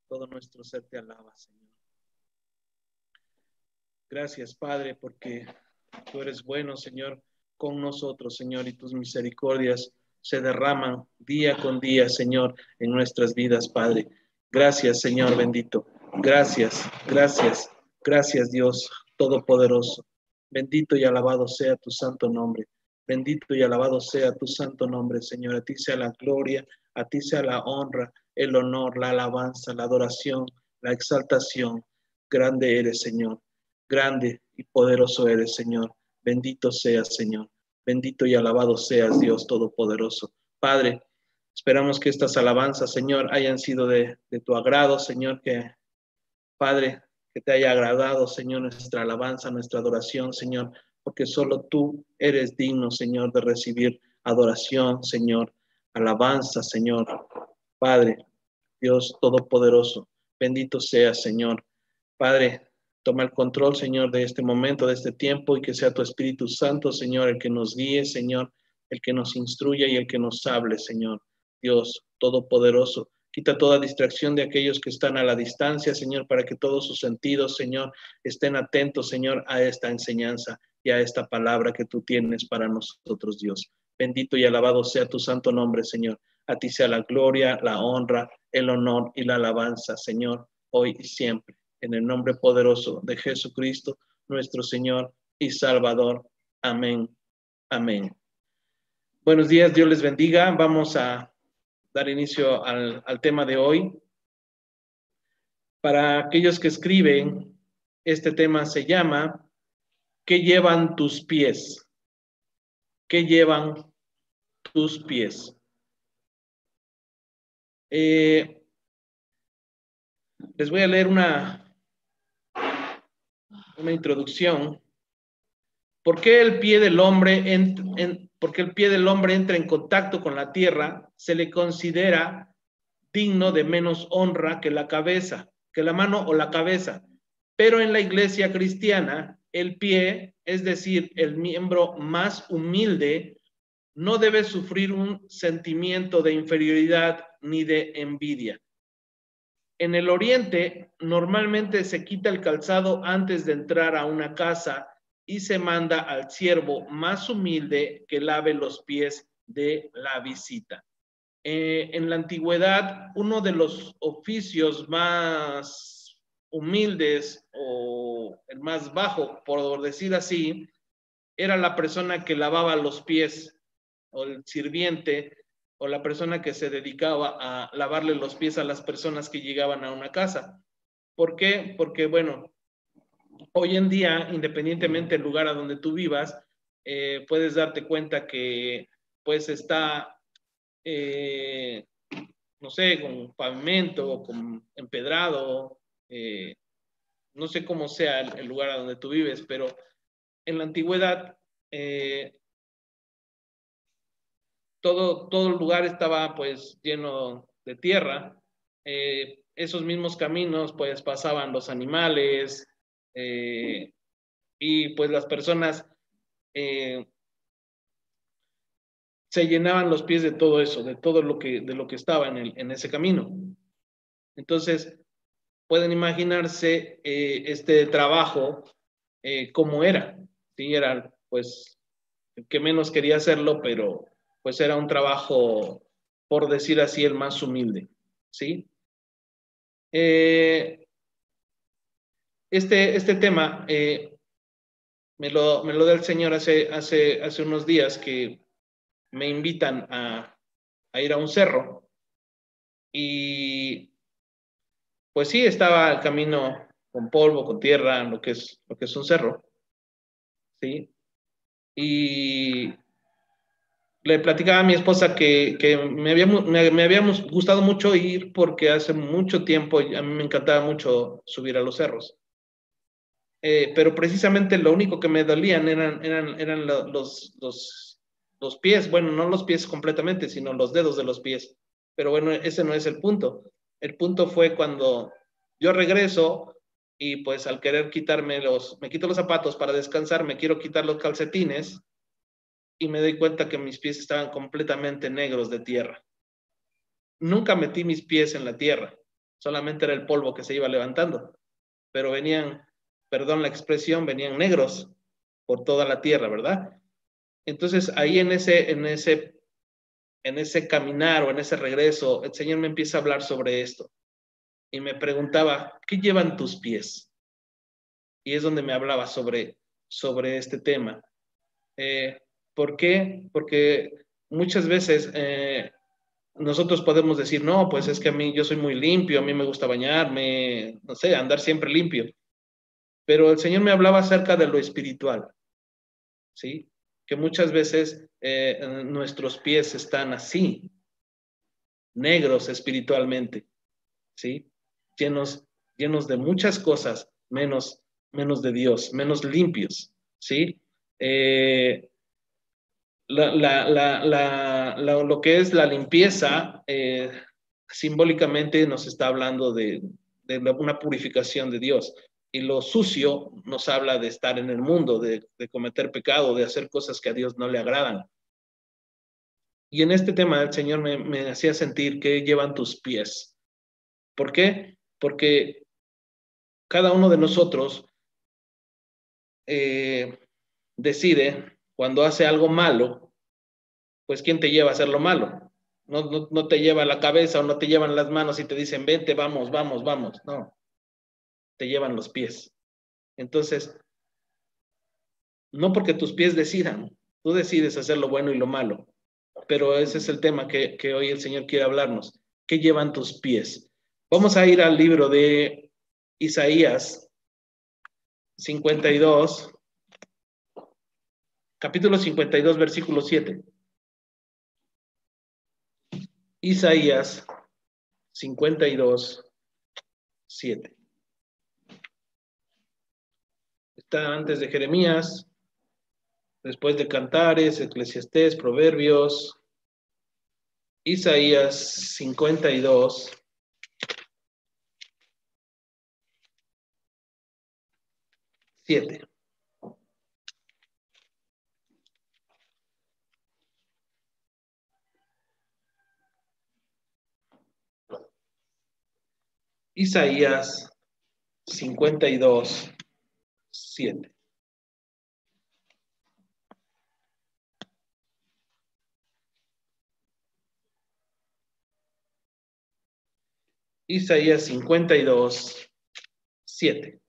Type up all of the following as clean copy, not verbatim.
Todo nuestro ser te alaba, Señor. Gracias, Padre, porque tú eres bueno, Señor, con nosotros, Señor, y tus misericordias se derraman día con día, Señor, en nuestras vidas, Padre. Gracias, Señor bendito. Gracias, gracias, gracias, Dios Todopoderoso. Bendito y alabado sea tu santo nombre. Bendito y alabado sea tu santo nombre, Señor. A ti sea la gloria, a ti sea la honra, el honor, la alabanza, la adoración, la exaltación. Grande eres, Señor. Grande y poderoso eres, Señor. Bendito seas, Señor. Bendito y alabado seas, Dios Todopoderoso. Padre, esperamos que estas alabanzas, Señor, hayan sido de tu agrado, Señor, que, Padre, que te haya agradado, Señor, nuestra alabanza, nuestra adoración, Señor, porque solo tú eres digno, Señor, de recibir adoración, Señor, alabanza, Señor. Padre, Dios Todopoderoso, bendito seas, Señor. Padre, toma el control, Señor, de este momento, de este tiempo, y que sea tu Espíritu Santo, Señor, el que nos guíe, Señor, el que nos instruya y el que nos hable, Señor. Dios Todopoderoso, quita toda distracción de aquellos que están a la distancia, Señor, para que todos sus sentidos, Señor, estén atentos, Señor, a esta enseñanza y a esta palabra que tú tienes para nosotros, Dios. Bendito y alabado sea tu santo nombre, Señor. A ti sea la gloria, la honra, el honor y la alabanza, Señor, hoy y siempre. En el nombre poderoso de Jesucristo, nuestro Señor y Salvador. Amén. Amén. Buenos días, Dios les bendiga. Vamos a dar inicio al tema de hoy. Para aquellos que escriben, este tema se llama ¿qué llevan tus pies? ¿Qué llevan tus pies? Les voy a leer una introducción. ¿Por qué el pie del hombre porque el pie del hombre entra en contacto con la tierra, se le considera digno de menos honra que la cabeza, que la mano o la cabeza? Pero en la iglesia cristiana, el pie, es decir, el miembro más humilde, no debe sufrir un sentimiento de inferioridad ni de envidia. En el oriente, normalmente se quita el calzado antes de entrar a una casa y se manda al siervo más humilde que lave los pies de la visita. En la antigüedad, uno de los oficios más humildes o el más bajo, por decir así, era la persona que lavaba los pies o el sirviente o la persona que se dedicaba a lavarle los pies a las personas que llegaban a una casa. ¿Por qué? Porque, bueno, hoy en día, independientemente del lugar a donde tú vivas, puedes darte cuenta que pues está, no sé, con pavimento, con empedrado, no sé cómo sea el lugar a donde tú vives, pero en la antigüedad todo el lugar estaba pues lleno de tierra. Esos mismos caminos pues pasaban los animales y pues las personas se llenaban los pies de todo eso, de todo de lo que estaba en ese camino. Entonces, pueden imaginarse este trabajo cómo era. Sí, era pues el que menos quería hacerlo, pero pues era un trabajo, por decir así, el más humilde. ¿Sí? Este tema me lo da el Señor hace unos días que me invitan a ir a un cerro y pues sí, estaba el camino con polvo, con tierra, lo que es un cerro, ¿sí? Y le platicaba a mi esposa que me había gustado mucho ir porque hace mucho tiempo a mí me encantaba mucho subir a los cerros. Pero precisamente lo único que me dolían eran los pies, bueno, no los pies completamente, sino los dedos de los pies. Pero bueno, ese no es el punto. El punto fue cuando yo regreso y pues al querer me quito los zapatos para descansar, me quiero quitar los calcetines y me doy cuenta que mis pies estaban completamente negros de tierra. Nunca metí mis pies en la tierra, solamente era el polvo que se iba levantando, pero venían, perdón la expresión, venían negros por toda la tierra, ¿verdad? Entonces ahí en ese caminar o en ese regreso, el Señor me empieza a hablar sobre esto y me preguntaba, ¿qué llevan tus pies? Y es donde me hablaba sobre este tema. ¿Por qué? Porque muchas veces nosotros podemos decir, no, pues es que a mí yo soy muy limpio, a mí me gusta bañarme, no sé, andar siempre limpio. Pero el Señor me hablaba acerca de lo espiritual, ¿sí? Que muchas veces nuestros pies están así, negros espiritualmente, ¿sí? Llenos, llenos de muchas cosas, menos de Dios, menos limpios, ¿sí? Lo que es la limpieza, simbólicamente nos está hablando de una purificación de Dios. Y lo sucio nos habla de estar en el mundo, de cometer pecado, de hacer cosas que a Dios no le agradan. Y en este tema el Señor me hacía sentir que llevan tus pies. ¿Por qué? Porque cada uno de nosotros decide cuando hace algo malo, pues ¿quién te lleva a hacer lo malo? No te lleva la cabeza o no te llevan las manos y te dicen, vente, vamos, vamos, vamos. No, te llevan los pies. Entonces, no porque tus pies decidan, tú decides hacer lo bueno y lo malo. Pero ese es el tema que hoy el Señor quiere hablarnos. ¿Qué llevan tus pies? Vamos a ir al libro de Isaías 52, capítulo 52, versículo 7. Isaías 52, 7. Está antes de Jeremías, después de Cantares, Eclesiastés, Proverbios. Isaías 52, 7. Isaías 52, 7. Isaías 52, 7.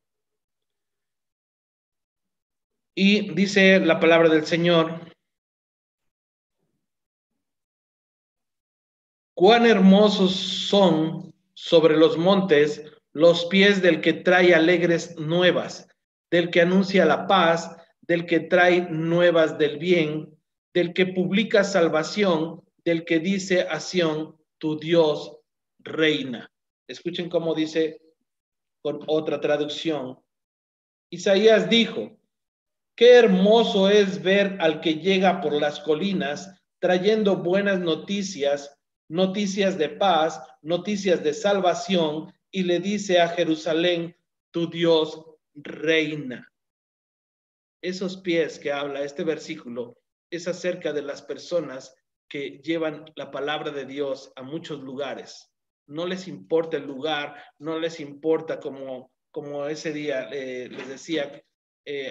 Y dice la palabra del Señor, cuán hermosos son sobre los montes los pies del que trae alegres nuevas, del que anuncia la paz, del que trae nuevas del bien, del que publica salvación, del que dice a Sión, tu Dios reina. Escuchen cómo dice con otra traducción. Isaías dijo, qué hermoso es ver al que llega por las colinas trayendo buenas noticias, noticias de paz, noticias de salvación, y le dice a Jerusalén, tu Dios reina. Esos pies que habla este versículo es acerca de las personas que llevan la palabra de Dios a muchos lugares. No les importa el lugar, no les importa como ese día les decía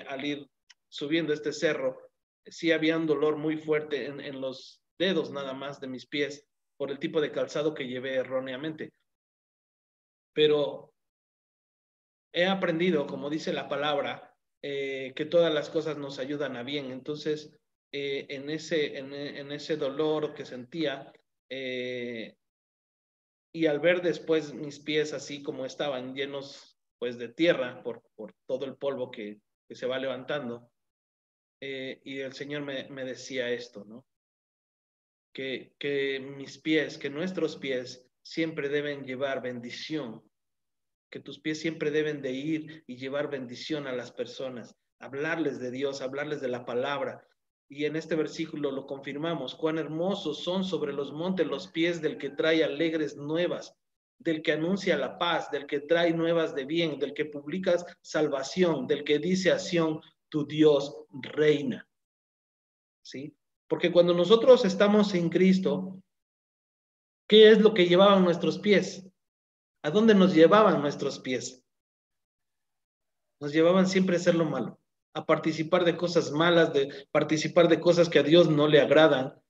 al ir subiendo este cerro, sí había un dolor muy fuerte en los dedos nada más de mis pies por el tipo de calzado que llevé erróneamente. Pero he aprendido, como dice la palabra, que todas las cosas nos ayudan a bien. Entonces, en ese dolor que sentía, y al ver después mis pies así como estaban llenos pues de tierra por todo el polvo que se va levantando, y el Señor me decía esto, ¿no? Que mis pies, que nuestros pies siempre deben llevar bendición, que tus pies siempre deben de ir y llevar bendición a las personas, hablarles de Dios, hablarles de la palabra. Y en este versículo lo confirmamos, cuán hermosos son sobre los montes los pies del que trae alegres nuevas, del que anuncia la paz, del que trae nuevas de bien, del que publica salvación, del que dice a Sión, tu Dios reina. ¿Sí? Porque cuando nosotros estamos en Cristo, ¿qué es lo que llevaban nuestros pies? ¿A dónde nos llevaban nuestros pies? Nos llevaban siempre a hacer lo malo, a participar de cosas malas, de participar de cosas que a Dios no le agradan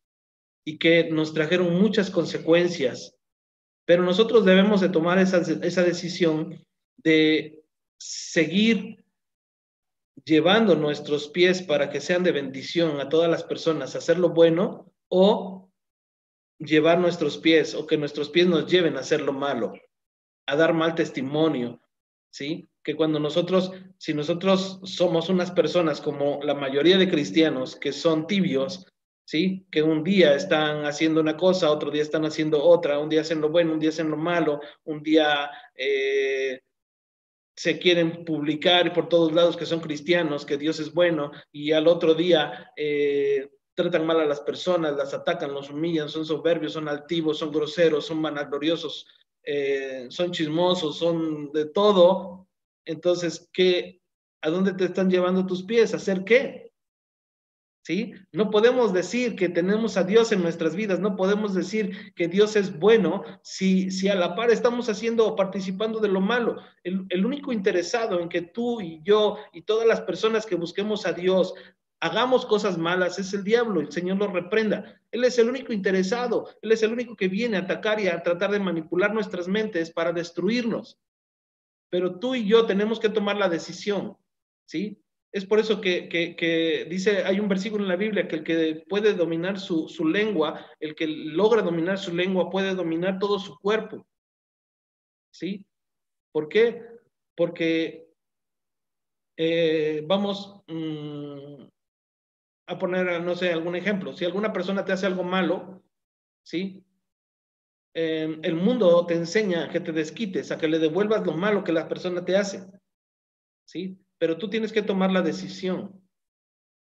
y que nos trajeron muchas consecuencias. Pero nosotros debemos de tomar esa decisión de seguir llevando nuestros pies para que sean de bendición a todas las personas, hacer lo bueno, o llevar nuestros pies, o que nuestros pies nos lleven a hacer lo malo, a dar mal testimonio, ¿sí? Que cuando nosotros, si nosotros somos unas personas como la mayoría de cristianos que son tibios, ¿sí? Que un día están haciendo una cosa, otro día están haciendo otra, un día hacen lo bueno, un día hacen lo malo, un día se quieren publicar por todos lados que son cristianos, que Dios es bueno, y al otro día tratan mal a las personas, las atacan, los humillan, son soberbios, son altivos, son groseros, son vanagloriosos, son chismosos, son de todo. Entonces, ¿a dónde te están llevando tus pies? ¿A hacer qué? ¿Sí? No podemos decir que tenemos a Dios en nuestras vidas, no podemos decir que Dios es bueno si a la par estamos haciendo o participando de lo malo. El único interesado en que tú y yo y todas las personas que busquemos a Dios hagamos cosas malas es el diablo, el Señor lo reprenda. Él es el único interesado, Él es el único que viene a atacar y a tratar de manipular nuestras mentes para destruirnos. Pero tú y yo tenemos que tomar la decisión, ¿sí? Es por eso que dice, hay un versículo en la Biblia que el que puede dominar su lengua, el que logra dominar su lengua puede dominar todo su cuerpo, ¿sí? ¿Por qué? Porque vamos a poner, no sé, algún ejemplo. Si alguna persona te hace algo malo, ¿sí? El mundo te enseña a que te desquites, a que le devuelvas lo malo que la persona te hace, ¿sí? Pero tú tienes que tomar la decisión.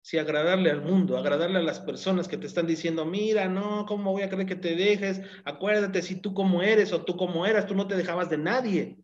Si agradarle al mundo, agradarle a las personas que te están diciendo, mira, no, ¿cómo voy a creer que te dejes? Acuérdate si tú como eres o tú como eras, tú no te dejabas de nadie,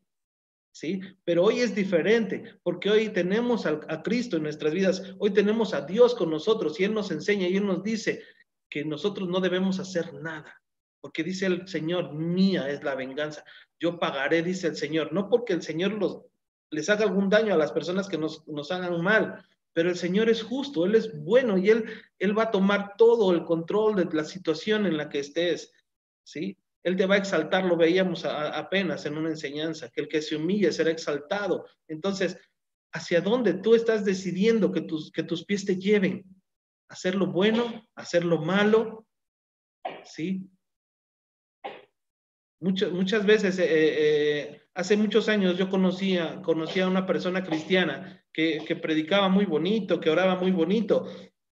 ¿sí? Pero hoy es diferente, porque hoy tenemos a Cristo en nuestras vidas, hoy tenemos a Dios con nosotros y Él nos enseña y Él nos dice que nosotros no debemos hacer nada, porque dice el Señor, mía es la venganza, yo pagaré, dice el Señor, no porque el Señor les haga algún daño a las personas que nos hagan mal, pero el Señor es justo, Él es bueno y Él va a tomar todo el control de la situación en la que estés, ¿sí? Él te va a exaltar, lo veíamos apenas en una enseñanza, que el que se humille será exaltado. Entonces, ¿hacia dónde tú estás decidiendo que tus pies te lleven? ¿Hacer lo bueno? ¿Hacer lo malo? ¿Sí? Muchas veces, hace muchos años yo conocía a una persona cristiana que predicaba muy bonito, que oraba muy bonito,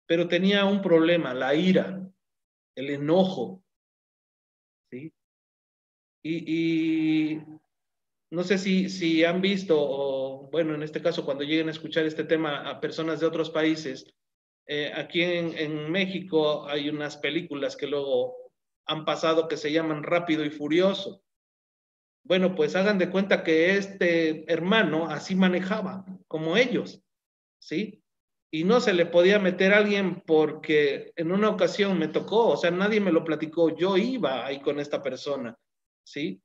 pero tenía un problema, la ira, el enojo, ¿sí? Y no sé si han visto, o bueno, en este caso, cuando lleguen a escuchar este tema a personas de otros países, aquí en México hay unas películas que luego han pasado que se llaman Rápido y Furioso. Bueno, pues hagan de cuenta que este hermano así manejaba, como ellos, ¿sí? Y no se le podía meter a alguien porque en una ocasión me tocó, o sea, nadie me lo platicó, yo iba ahí con esta persona, ¿sí?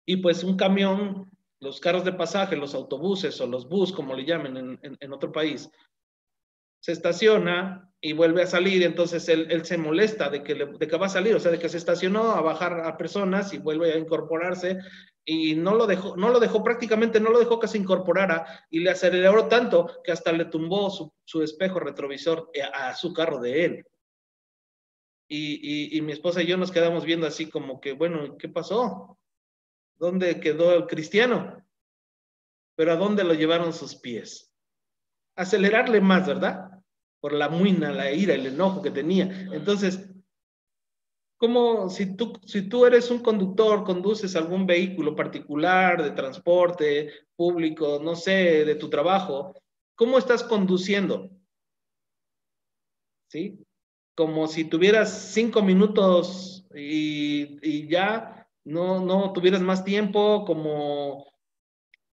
Y pues un camión, los carros de pasaje, los autobuses o los bus, como le llamen en otro país, se estaciona y vuelve a salir, entonces él se molesta de que va a salir, o sea, de que se estacionó a bajar a personas y vuelve a incorporarse y no lo dejó prácticamente, no lo dejó que se incorporara y le aceleró tanto que hasta le tumbó su espejo retrovisor a su carro de él. Y mi esposa y yo nos quedamos viendo así como que, bueno, ¿qué pasó? ¿Dónde quedó el cristiano? Pero ¿a dónde lo llevaron sus pies? Acelerarle más, ¿verdad? Por la muina, la ira, el enojo que tenía. Entonces, ¿cómo si tú eres un conductor, conduces algún vehículo particular de transporte público, no sé, de tu trabajo, ¿cómo estás conduciendo? ¿Sí? Como si tuvieras 5 minutos y ya no tuvieras más tiempo,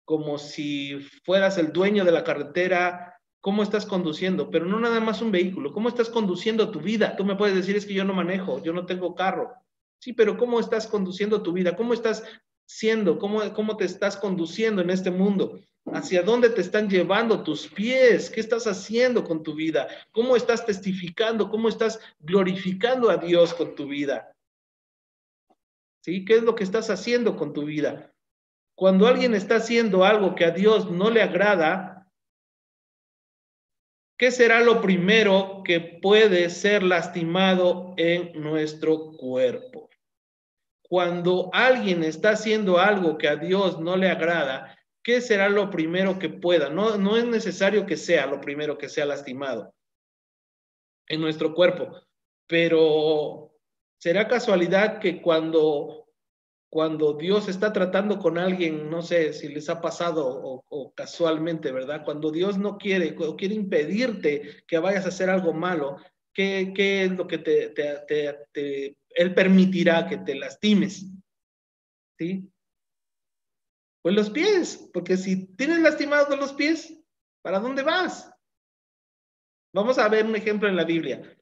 como si fueras el dueño de la carretera, cómo estás conduciendo, pero no nada más un vehículo, cómo estás conduciendo tu vida. Tú me puedes decir, es que yo no manejo, yo no tengo carro. Sí, pero ¿cómo estás conduciendo tu vida? ¿Cómo estás siendo? ¿Cómo te estás conduciendo en este mundo? ¿Hacia dónde te están llevando tus pies? ¿Qué estás haciendo con tu vida? ¿Cómo estás testificando? ¿Cómo estás glorificando a Dios con tu vida? ¿Sí? ¿Qué es lo que estás haciendo con tu vida? Cuando alguien está haciendo algo que a Dios no le agrada, ¿qué será lo primero que puede ser lastimado en nuestro cuerpo? Cuando alguien está haciendo algo que a Dios no le agrada, ¿qué será lo primero que pueda? No es necesario que sea lo primero que sea lastimado en nuestro cuerpo, pero será casualidad que cuando Dios está tratando con alguien, no sé si les ha pasado o casualmente, ¿verdad? Cuando Dios no quiere o quiere impedirte que vayas a hacer algo malo, ¿qué es lo que Él permitirá que te lastimes? ¿Sí? Pues los pies, porque si tienes lastimados los pies, ¿para dónde vas? Vamos a ver un ejemplo en la Biblia.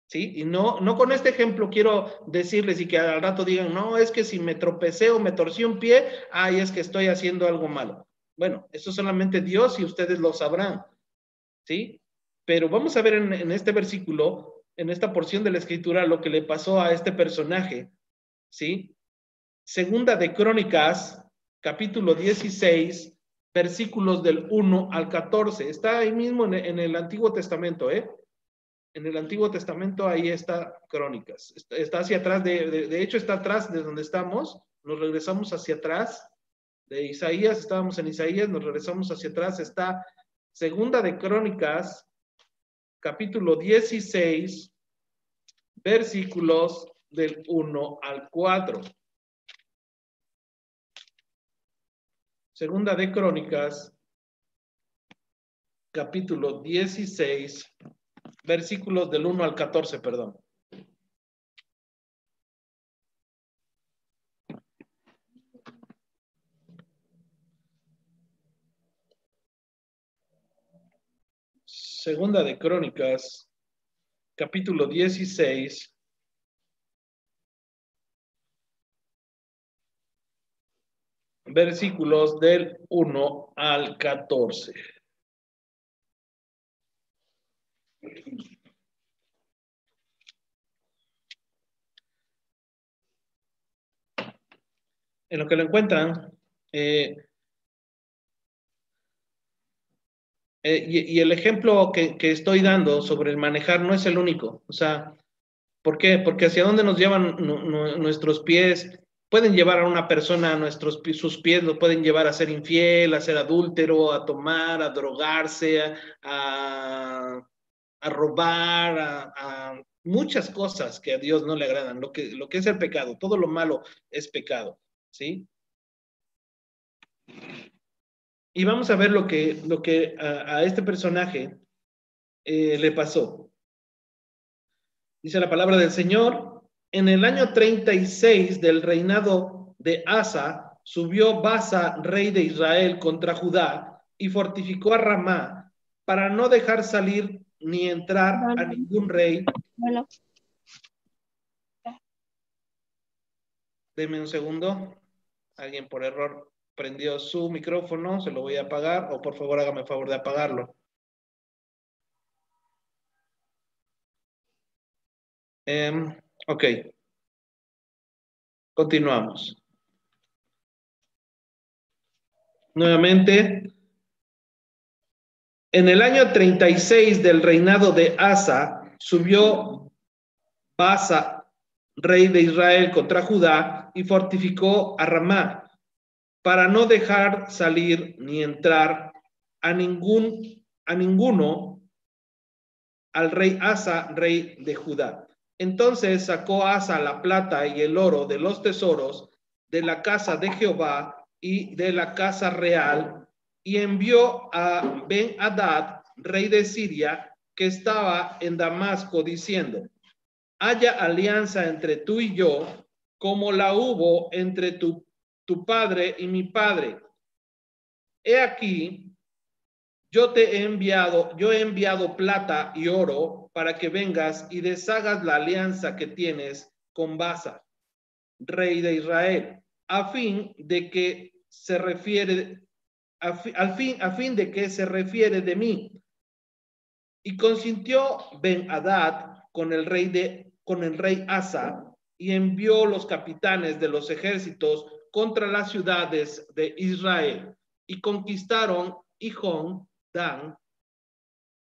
¿Sí? Y no con este ejemplo quiero decirles y que al rato digan, no, es que si me tropecé o me torcí un pie, ay, es que estoy haciendo algo malo. Bueno, eso solamente Dios y ustedes lo sabrán, ¿sí? Pero vamos a ver en este versículo, en esta porción de la escritura, lo que le pasó a este personaje, ¿sí? Segunda de Crónicas, capítulo 16, versículos del 1 al 14. Está ahí mismo en el Antiguo Testamento, ¿eh? En el Antiguo Testamento ahí está Crónicas. Está hacia atrás, de hecho está atrás de donde estamos. Nos regresamos hacia atrás de Isaías, estábamos en Isaías, nos regresamos hacia atrás. Está Segunda de Crónicas, capítulo 16, versículos del 1 al 4. Segunda de Crónicas, capítulo 16, versículos del 1 al 14, perdón. Segunda de Crónicas, capítulo 16, versículos del 1 al 14. En lo que lo encuentran, y el ejemplo que estoy dando sobre el manejar no es el único. O sea, ¿por qué? Porque hacia dónde nos llevan nuestros pies, pueden llevar a una persona a sus pies, lo pueden llevar a ser infiel, a ser adúltero, a tomar, a drogarse, a robar, a muchas cosas que a Dios no le agradan. Lo que es el pecado, todo lo malo es pecado, ¿sí? Y vamos a ver lo que a este personaje le pasó. Dice la palabra del Señor, en el año 36 del reinado de Asa, subió Baasa, rey de Israel, contra Judá y fortificó a Ramá para no dejar salir ni entrar a ningún rey. Bueno. Deme un segundo. Alguien por error prendió su micrófono, se lo voy a apagar, o por favor hágame el favor de apagarlo. Ok. Continuamos. Nuevamente. En el año 36 del reinado de Asa, subió Baasa, rey de Israel, contra Judá y fortificó a Ramá para no dejar salir ni entrar a ninguno al rey Asa, rey de Judá. Entonces sacó Asa la plata y el oro de los tesoros de la casa de Jehová y de la casa real y envió a Ben-Hadad, rey de Siria, que estaba en Damasco, diciendo: haya alianza entre tú y yo, como la hubo entre tu padre y mi padre. He aquí, yo he enviado plata y oro para que vengas y deshagas la alianza que tienes con Baasa, rey de Israel. a fin de que se refiere, a fin de que se refiere de mí. Y consintió Ben-Hadad con el rey Asa, y envió los capitanes de los ejércitos contra las ciudades de Israel, y conquistaron Hijón, Dan,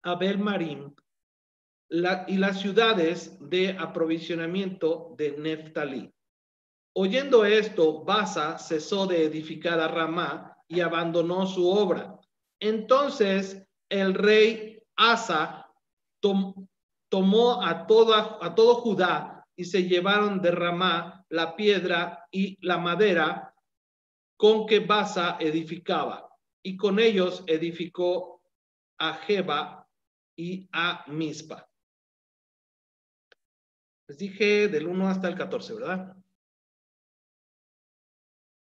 Abel-Marim, y las ciudades de aprovisionamiento de Neftalí. Oyendo esto, Baasa cesó de edificar a Ramá y abandonó su obra. Entonces el rey Asa tomó a todo Judá, y se llevaron de Ramá la piedra y la madera con que Baasa edificaba, y con ellos edificó a Geba y a Mizpa. Les dije del 1 hasta el 14, ¿verdad?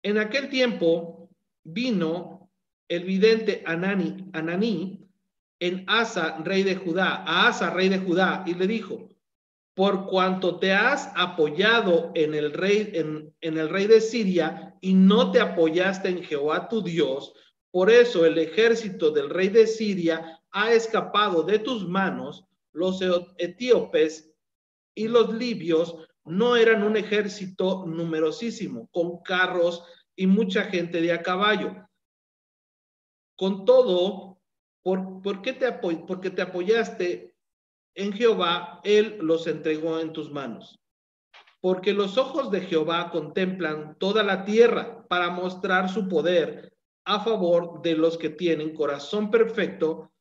En aquel tiempo vino el vidente Ananí en Asa, rey de Judá, a Asa, rey de Judá, y le dijo: por cuanto te has apoyado en el rey de Siria y no te apoyaste en Jehová tu Dios, por eso el ejército del rey de Siria ha escapado de tus manos. Los etíopes y los libios no eran un ejército numerosísimo, con carros y mucha gente de a caballo. Con todo, porque te apoyaste en Jehová, él los entregó en tus manos. Porque los ojos de Jehová contemplan toda la tierra para mostrar su poder a favor de los que tienen corazón perfecto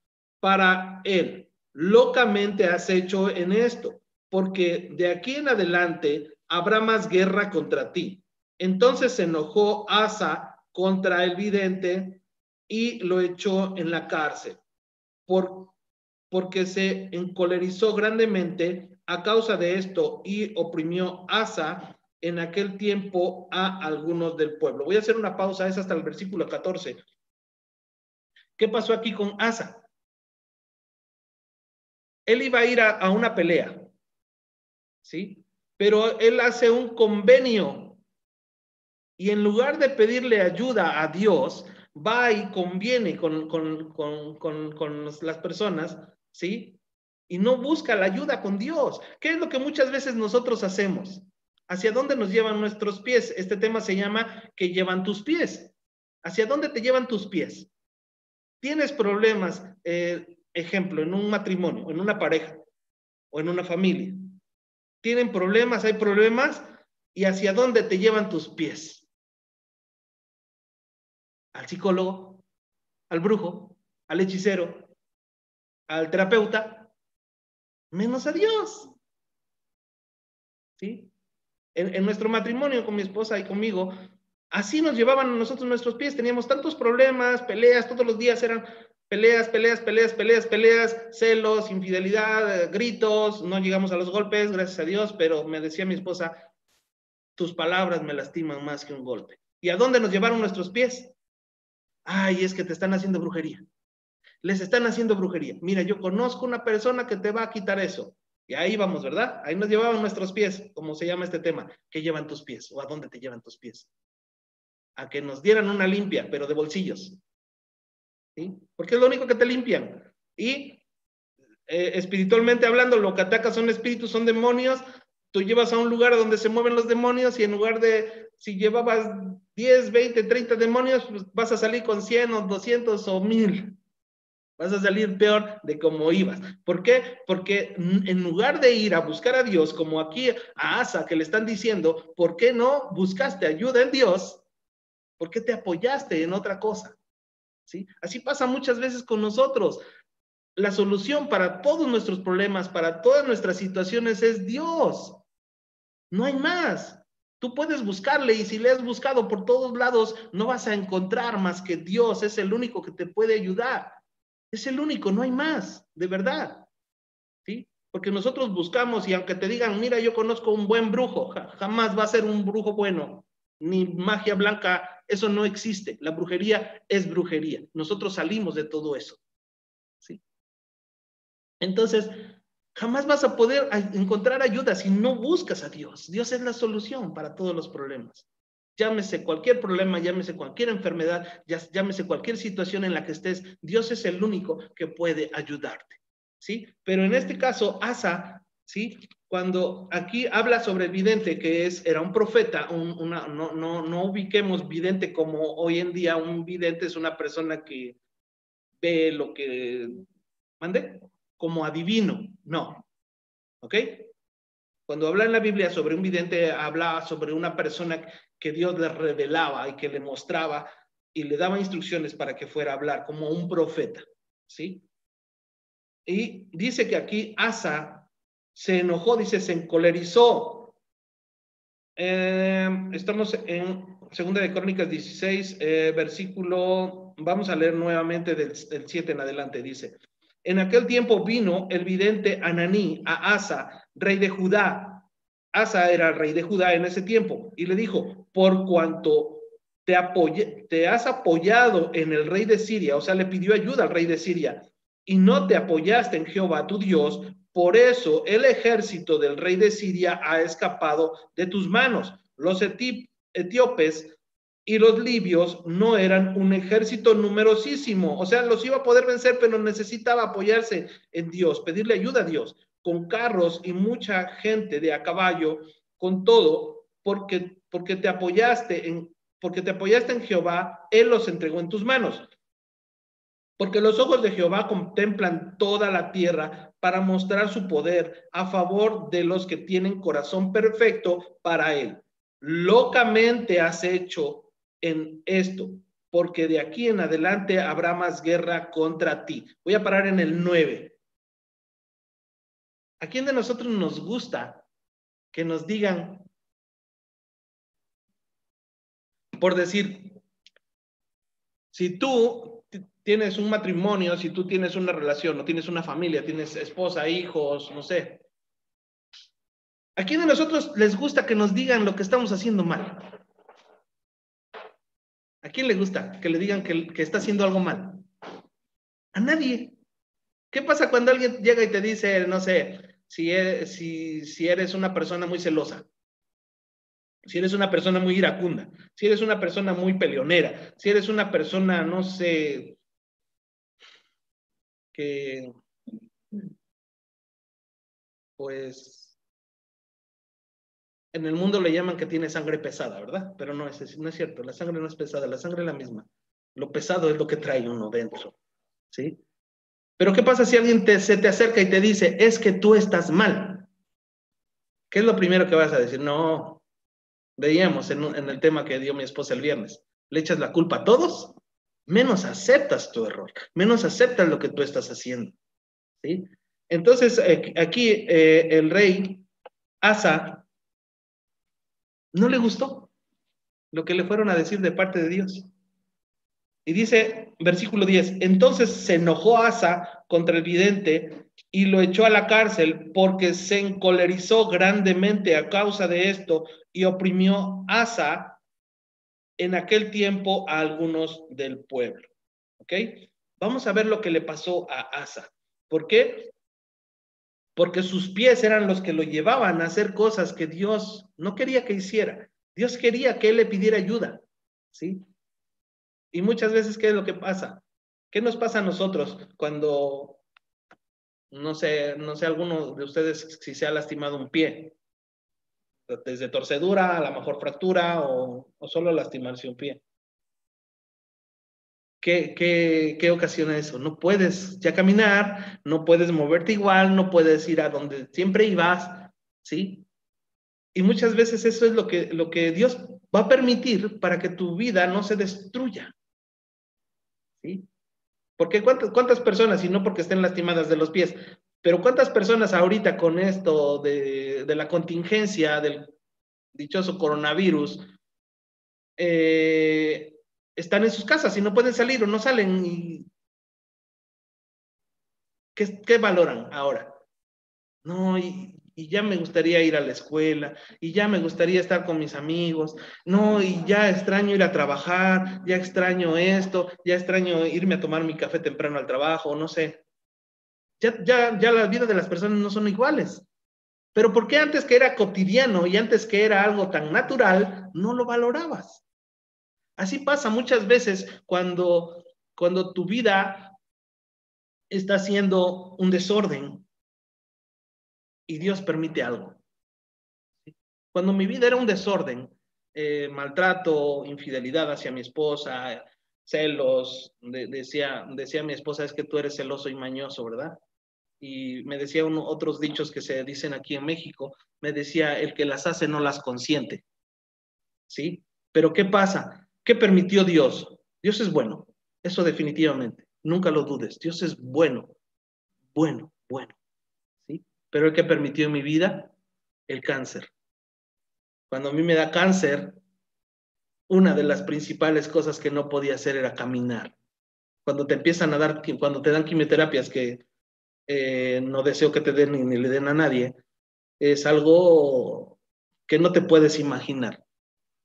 para él. Locamente has hecho en esto, porque de aquí en adelante habrá más guerra contra ti. Entonces se enojó Asa contra el vidente y lo echó en la cárcel, porque se encolerizó grandemente a causa de esto, y oprimió Asa en aquel tiempo a algunos del pueblo. Voy a hacer una pausa, es hasta el versículo 14. ¿Qué pasó aquí con Asa? Él iba a ir a una pelea, ¿sí? Pero él hace un convenio, y en lugar de pedirle ayuda a Dios, va y conviene con las personas, ¿sí? Y no busca la ayuda con Dios. ¿Qué es lo que muchas veces nosotros hacemos? ¿Hacia dónde nos llevan nuestros pies? Este tema se llama ¿qué llevan tus pies? ¿Hacia dónde te llevan tus pies? Tienes problemas, ejemplo, en un matrimonio, en una pareja o en una familia. Tienen problemas, hay problemas, ¿y hacia dónde te llevan tus pies? Al psicólogo, al brujo, al hechicero, al terapeuta, menos a Dios. ¿Sí? En nuestro matrimonio con mi esposa y conmigo, así nos llevaban a nosotros nuestros pies. Teníamos tantos problemas, peleas, todos los días eran peleas, celos, infidelidad, gritos. No llegamos a los golpes, gracias a Dios, pero me decía mi esposa: tus palabras me lastiman más que un golpe. ¿Y a dónde nos llevaron nuestros pies? Ay, es que te están haciendo brujería. Les están haciendo brujería. Mira, yo conozco una persona que te va a quitar eso. Y ahí vamos, ¿verdad? Ahí nos llevaban nuestros pies, como se llama este tema. ¿Qué llevan tus pies? ¿O a dónde te llevan tus pies? A que nos dieran una limpia, pero de bolsillos. ¿Sí? Porque es lo único que te limpian. Y espiritualmente hablando, lo que ataca son espíritus, son demonios. Tú llevas a un lugar donde se mueven los demonios, y en lugar de, si llevabas 10, 20, 30 demonios, pues vas a salir con 100 o 200 o 1000. Vas a salir peor de como ibas. ¿Por qué? Porque en lugar de ir a buscar a Dios, como aquí a Asa, que le están diciendo, ¿por qué no buscaste ayuda en Dios? ¿Por qué te apoyaste en otra cosa? ¿Sí? Así pasa muchas veces con nosotros. La solución para todos nuestros problemas, para todas nuestras situaciones, es Dios. No hay más. Tú puedes buscarle, y si le has buscado por todos lados, no vas a encontrar más que Dios. Es el único que te puede ayudar. Es el único, no hay más, de verdad. ¿Sí? Porque nosotros buscamos, y aunque te digan, mira, yo conozco un buen brujo, jamás va a ser un brujo bueno, ni magia blanca, eso no existe. La brujería es brujería. Nosotros salimos de todo eso. ¿Sí? Entonces, jamás vas a poder encontrar ayuda si no buscas a Dios. Dios es la solución para todos los problemas. llámese cualquier problema, llámese cualquier enfermedad, llámese cualquier situación en la que estés, Dios es el único que puede ayudarte, ¿sí? Pero en este caso, Asa, ¿sí? Cuando aquí habla sobre el vidente, que era un profeta, no ubiquemos vidente como hoy en día. Un vidente es una persona que ve lo que mande, como adivino, no, ¿ok? Cuando habla en la Biblia sobre un vidente, habla sobre una persona que Dios le revelaba y que le mostraba y le daba instrucciones para que fuera a hablar, como un profeta, ¿sí? Y dice que aquí Asa se enojó, dice, se encolerizó. Estamos en Segunda de Crónicas 16, versículo, vamos a leer nuevamente del 7 en adelante, dice: en aquel tiempo vino el vidente Ananí a Asa, rey de Judá. Asa era rey de Judá en ese tiempo, y le dijo: por cuanto te has apoyado en el rey de Siria, o sea, le pidió ayuda al rey de Siria, y no te apoyaste en Jehová tu Dios, por eso el ejército del rey de Siria ha escapado de tus manos. Los etíopes y los libios no eran un ejército numerosísimo, o sea, los iba a poder vencer, pero necesitaba apoyarse en Dios, pedirle ayuda a Dios, con carros y mucha gente de a caballo, con todo, porque te apoyaste en Jehová, Él los entregó en tus manos. Porque los ojos de Jehová contemplan toda la tierra para mostrar su poder a favor de los que tienen corazón perfecto para Él. Locamente has hecho en esto, porque de aquí en adelante habrá más guerra contra ti. Voy a parar en el 9. ¿A quién de nosotros nos gusta que nos digan, por decir, si tú tienes un matrimonio, si tú tienes una relación, o tienes una familia, tienes esposa, hijos, no sé, ¿a quién de nosotros les gusta que nos digan lo que estamos haciendo mal? ¿A quién le gusta que le digan que está haciendo algo mal? A nadie. ¿Qué pasa cuando alguien llega y te dice, no sé, si eres una persona muy celosa, si eres una persona muy iracunda, si eres una persona muy peleonera, si eres una persona, no sé, que pues en el mundo le llaman que tiene sangre pesada, ¿verdad? Pero no es cierto, la sangre no es pesada, la sangre es la misma. Lo pesado es lo que trae uno dentro, ¿sí? Pero ¿qué pasa si alguien se te acerca y te dice, es que tú estás mal? ¿Qué es lo primero que vas a decir? No, veíamos en el tema que dio mi esposa el viernes, ¿le echas la culpa a todos? Menos aceptas tu error, menos aceptas lo que tú estás haciendo, ¿sí? Entonces, aquí el rey Asa no le gustó lo que le fueron a decir de parte de Dios. Y dice, versículo 10, entonces se enojó Asa contra el vidente y lo echó a la cárcel porque se encolerizó grandemente a causa de esto y oprimió Asa en aquel tiempo a algunos del pueblo. ¿Ok? Vamos a ver lo que le pasó a Asa. ¿Por qué? Porque sus pies eran los que lo llevaban a hacer cosas que Dios no quería que hiciera. Dios quería que él le pidiera ayuda, ¿sí? Y muchas veces, ¿qué es lo que pasa? ¿Qué nos pasa a nosotros cuando, no sé, alguno de ustedes si se ha lastimado un pie? Desde torcedura, a la mejor fractura o solo lastimarse un pie. ¿Qué ocasiona eso? No puedes ya caminar, no puedes moverte igual, no puedes ir a donde siempre ibas, ¿sí? Y muchas veces eso es lo que Dios va a permitir para que tu vida no se destruya, ¿sí? Porque ¿cuántas personas, y no porque estén lastimadas de los pies, pero cuántas personas ahorita con esto de la contingencia del dichoso coronavirus, están en sus casas y no pueden salir o no salen? Y ¿qué valoran ahora? No, y ya me gustaría ir a la escuela, y ya me gustaría estar con mis amigos, no, y ya extraño ir a trabajar, ya extraño esto, ya extraño irme a tomar mi café temprano al trabajo, no sé. Ya la vida de las personas no son iguales. Pero ¿por qué antes que era cotidiano y antes que era algo tan natural, no lo valorabas? Así pasa muchas veces cuando tu vida está siendo un desorden y Dios permite algo. Cuando mi vida era un desorden, maltrato, infidelidad hacia mi esposa, celos, decía mi esposa, es que tú eres celoso y mañoso, ¿verdad? Y me decía otros dichos que se dicen aquí en México, me decía, el que las hace no las consiente, ¿sí? Pero ¿qué pasa? ¿Qué permitió Dios? Dios es bueno, eso definitivamente, nunca lo dudes, Dios es bueno, bueno, bueno, ¿sí? Pero el que permitió en mi vida, el cáncer. Cuando a mí me da cáncer, una de las principales cosas que no podía hacer era caminar. Cuando te empiezan a dar, cuando te dan quimioterapias que no deseo que te den ni le den a nadie, es algo que no te puedes imaginar,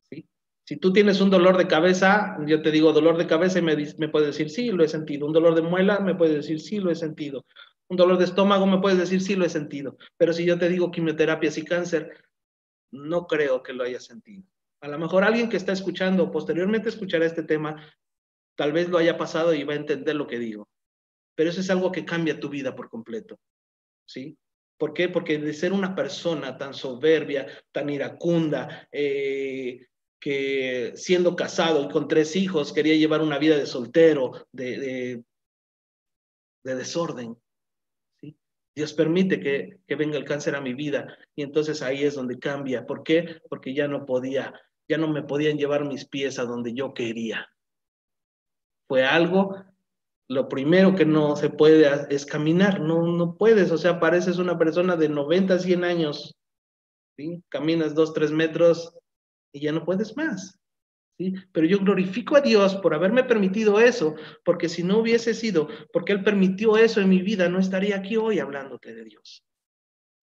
¿sí? Si tú tienes un dolor de cabeza, yo te digo dolor de cabeza y me puedes decir sí, lo he sentido. Un dolor de muela, me puedes decir sí, lo he sentido. Un dolor de estómago, me puedes decir sí, lo he sentido. Pero si yo te digo quimioterapias y cáncer, no creo que lo haya sentido. A lo mejor alguien que está escuchando, posteriormente escuchará este tema, tal vez lo haya pasado y va a entender lo que digo. Pero eso es algo que cambia tu vida por completo, ¿sí? ¿Por qué? Porque de ser una persona tan soberbia, tan iracunda, que siendo casado y con 3 hijos quería llevar una vida de soltero, de desorden, ¿sí? Dios permite que venga el cáncer a mi vida y entonces ahí es donde cambia. ¿Por qué? Porque ya no me podían llevar mis pies a donde yo quería. Fue algo, lo primero que no se puede es caminar, no puedes, o sea, pareces una persona de 90, 100 años, ¿sí? Caminas 2, 3 metros y ya no puedes más, ¿sí? Pero yo glorifico a Dios por haberme permitido eso, porque si no hubiese sido, porque Él permitió eso en mi vida, no estaría aquí hoy hablándote de Dios,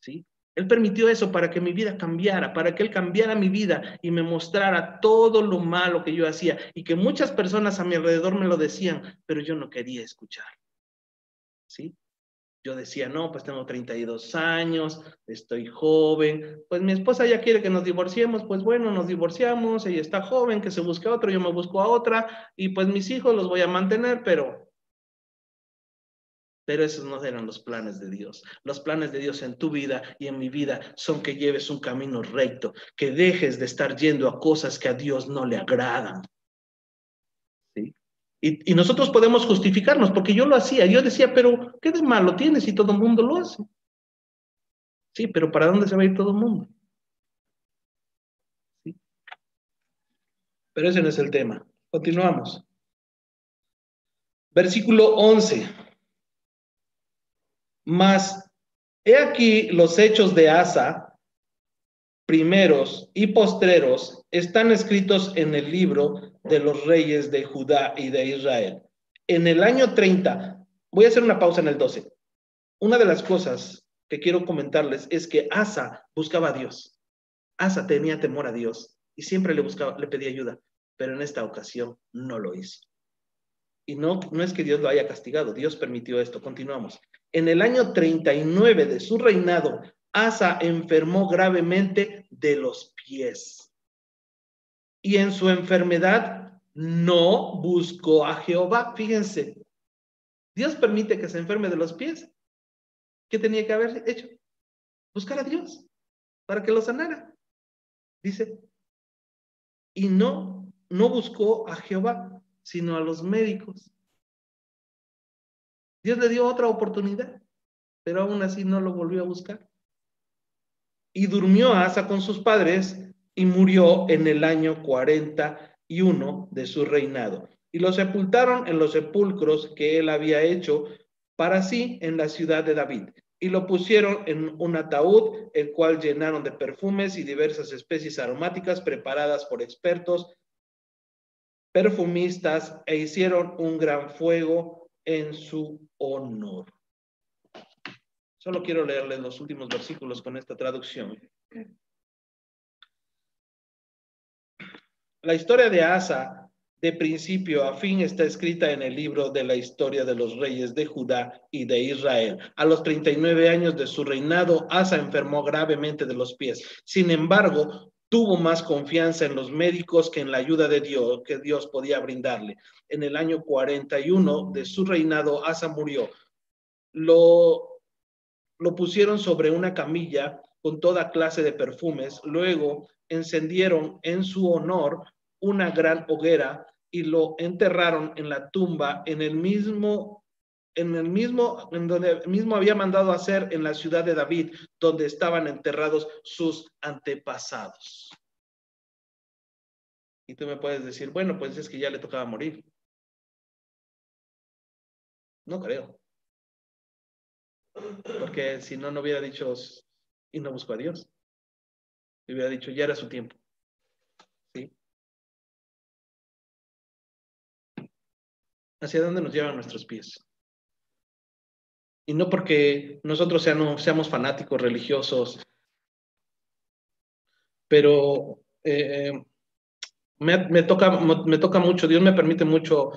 ¿sí? Él permitió eso para que mi vida cambiara, para que Él cambiara mi vida y me mostrara todo lo malo que yo hacía y que muchas personas a mi alrededor me lo decían, pero yo no quería escuchar, ¿sí? Yo decía, no, pues tengo 32 años, estoy joven, pues mi esposa ya quiere que nos divorciemos, pues bueno, nos divorciamos, ella está joven, que se busque a otro, yo me busco a otra, y pues mis hijos los voy a mantener, pero esos no eran los planes de Dios. Los planes de Dios en tu vida y en mi vida son que lleves un camino recto, que dejes de estar yendo a cosas que a Dios no le agradan, ¿sí? Y nosotros podemos justificarnos, porque yo lo hacía, yo decía, pero ¿qué de malo tiene si todo el mundo lo hace? Sí, pero ¿para dónde se va a ir todo el mundo? ¿Sí? Pero ese no es el tema. Continuamos. Versículo 11. Mas, he aquí los hechos de Asa, primeros y postreros, están escritos en el libro de los reyes de Judá y de Israel. En el año 30, voy a hacer una pausa en el 12. Una de las cosas que quiero comentarles es que Asa buscaba a Dios. Asa tenía temor a Dios y siempre le pedía ayuda, pero en esta ocasión no lo hizo. Y no es que Dios lo haya castigado, Dios permitió esto. Continuamos. En el año 39 de su reinado, Asa enfermó gravemente de los pies. Y en su enfermedad no buscó a Jehová. Fíjense, Dios permite que se enferme de los pies. ¿Qué tenía que haber hecho? Buscar a Dios para que lo sanara. Dice, y no buscó a Jehová, sino a los médicos. Dios le dio otra oportunidad, pero aún así no lo volvió a buscar. Y durmió Asa con sus padres y murió en el año 41 de su reinado. Y lo sepultaron en los sepulcros que él había hecho para sí en la ciudad de David. Y lo pusieron en un ataúd, el cual llenaron de perfumes y diversas especies aromáticas preparadas por expertos perfumistas e hicieron un gran fuego en su honor. Solo quiero leerles los últimos versículos con esta traducción. La historia de Asa de principio a fin está escrita en el libro de la historia de los reyes de Judá y de Israel. A los 39 años de su reinado, Asa enfermó gravemente de los pies. Sin embargo, tuvo más confianza en los médicos que en la ayuda de Dios, que Dios podía brindarle. En el año 41 de su reinado, Asa murió. Lo pusieron sobre una camilla con toda clase de perfumes. Luego encendieron en su honor una gran hoguera y lo enterraron en la tumba en donde mismo había mandado hacer en la ciudad de David, donde estaban enterrados sus antepasados. Y tú me puedes decir, bueno, pues es que ya le tocaba morir. No creo. Porque si no, no hubiera dicho, y no buscó a Dios. Le hubiera dicho, ya era su tiempo. ¿Sí? ¿Hacia dónde nos llevan nuestros pies? Y no porque nosotros seamos fanáticos religiosos, pero me toca mucho, Dios me permite mucho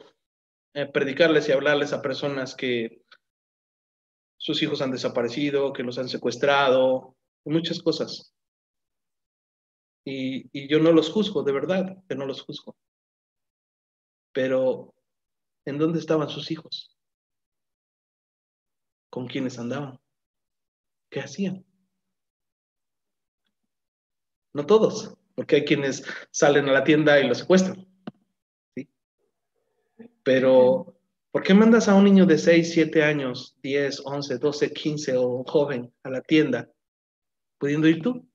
predicarles y hablarles a personas que sus hijos han desaparecido, que los han secuestrado, muchas cosas. Y yo no los juzgo, de verdad, que no los juzgo. Pero, ¿en dónde estaban sus hijos? ¿Con quiénes andaban? ¿Qué hacían? No todos, porque hay quienes salen a la tienda y los secuestran. ¿Sí? Pero, ¿por qué mandas a un niño de 6, 7 años, 10, 11, 12, 15 o un joven a la tienda, pudiendo ir tú?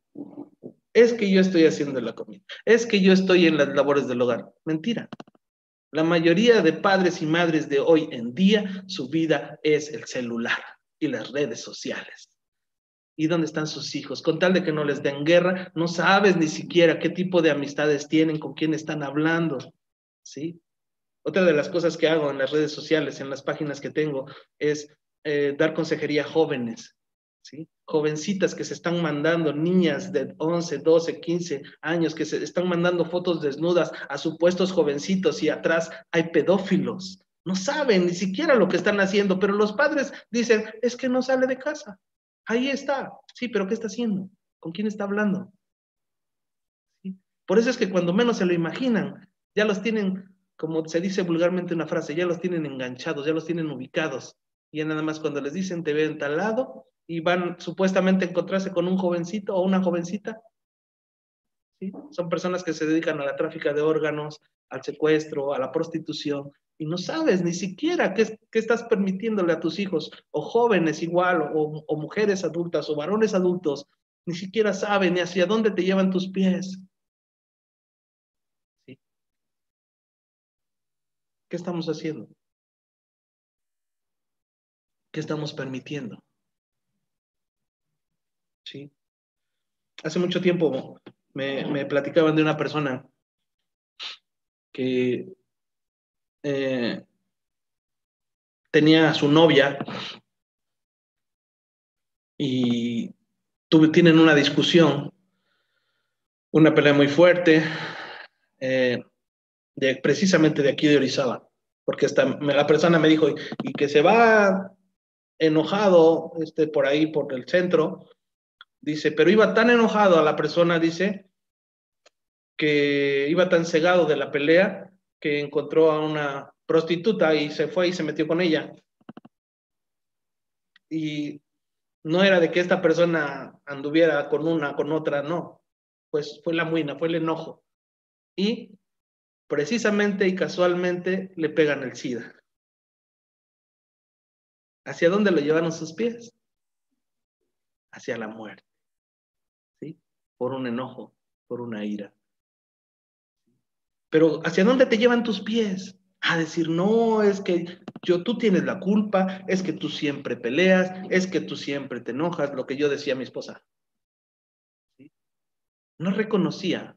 Es que yo estoy haciendo la comida, es que yo estoy en las labores del hogar. Mentira. La mayoría de padres y madres de hoy en día, su vida es el celular y las redes sociales. ¿Y dónde están sus hijos? Con tal de que no les den guerra, no sabes ni siquiera qué tipo de amistades tienen, con quién están hablando, ¿sí? Otra de las cosas que hago en las redes sociales, en las páginas que tengo, es dar consejería a jóvenes, ¿sí? Jovencitas que se están mandando, niñas de 11, 12, 15 años, que se están mandando fotos desnudas a supuestos jovencitos y atrás hay pedófilos. No saben ni siquiera lo que están haciendo, pero los padres dicen, es que no sale de casa. Ahí está. Sí, pero ¿qué está haciendo? ¿Con quién está hablando? ¿Sí? Por eso es que cuando menos se lo imaginan, ya los tienen, como se dice vulgarmente una frase, ya los tienen enganchados, ya los tienen ubicados. Y ya nada más cuando les dicen te ven tal lado y van supuestamente a encontrarse con un jovencito o una jovencita, ¿sí? Son personas que se dedican a la tráfica de órganos, al secuestro, a la prostitución, y no sabes ni siquiera qué estás permitiéndole a tus hijos, o jóvenes igual, o mujeres adultas, o varones adultos, ni siquiera saben ni hacia dónde te llevan tus pies. ¿Sí? ¿Qué estamos haciendo? ¿Qué estamos permitiendo? ¿Sí? Hace mucho tiempo me platicaban de una persona que eh, tenía a su novia y tienen una discusión, una pelea muy fuerte, eh, precisamente de aquí de Orizaba, porque hasta la persona me dijo, y que se va enojado por ahí, por el centro, dice, pero iba tan enojado a la persona, dice, que iba tan cegado de la pelea que encontró a una prostituta y se fue y se metió con ella. Y no era de que esta persona anduviera con una, con otra, no. Pues fue la muina, fue el enojo. Y precisamente y casualmente le pegan el SIDA. ¿Hacia dónde lo llevaron sus pies? Hacia la muerte, ¿sí? Por un enojo, por una ira. Pero ¿hacia dónde te llevan tus pies? A decir, no, es que tú tienes la culpa, es que tú siempre peleas, es que tú siempre te enojas, lo que yo decía a mi esposa. ¿Sí? No reconocía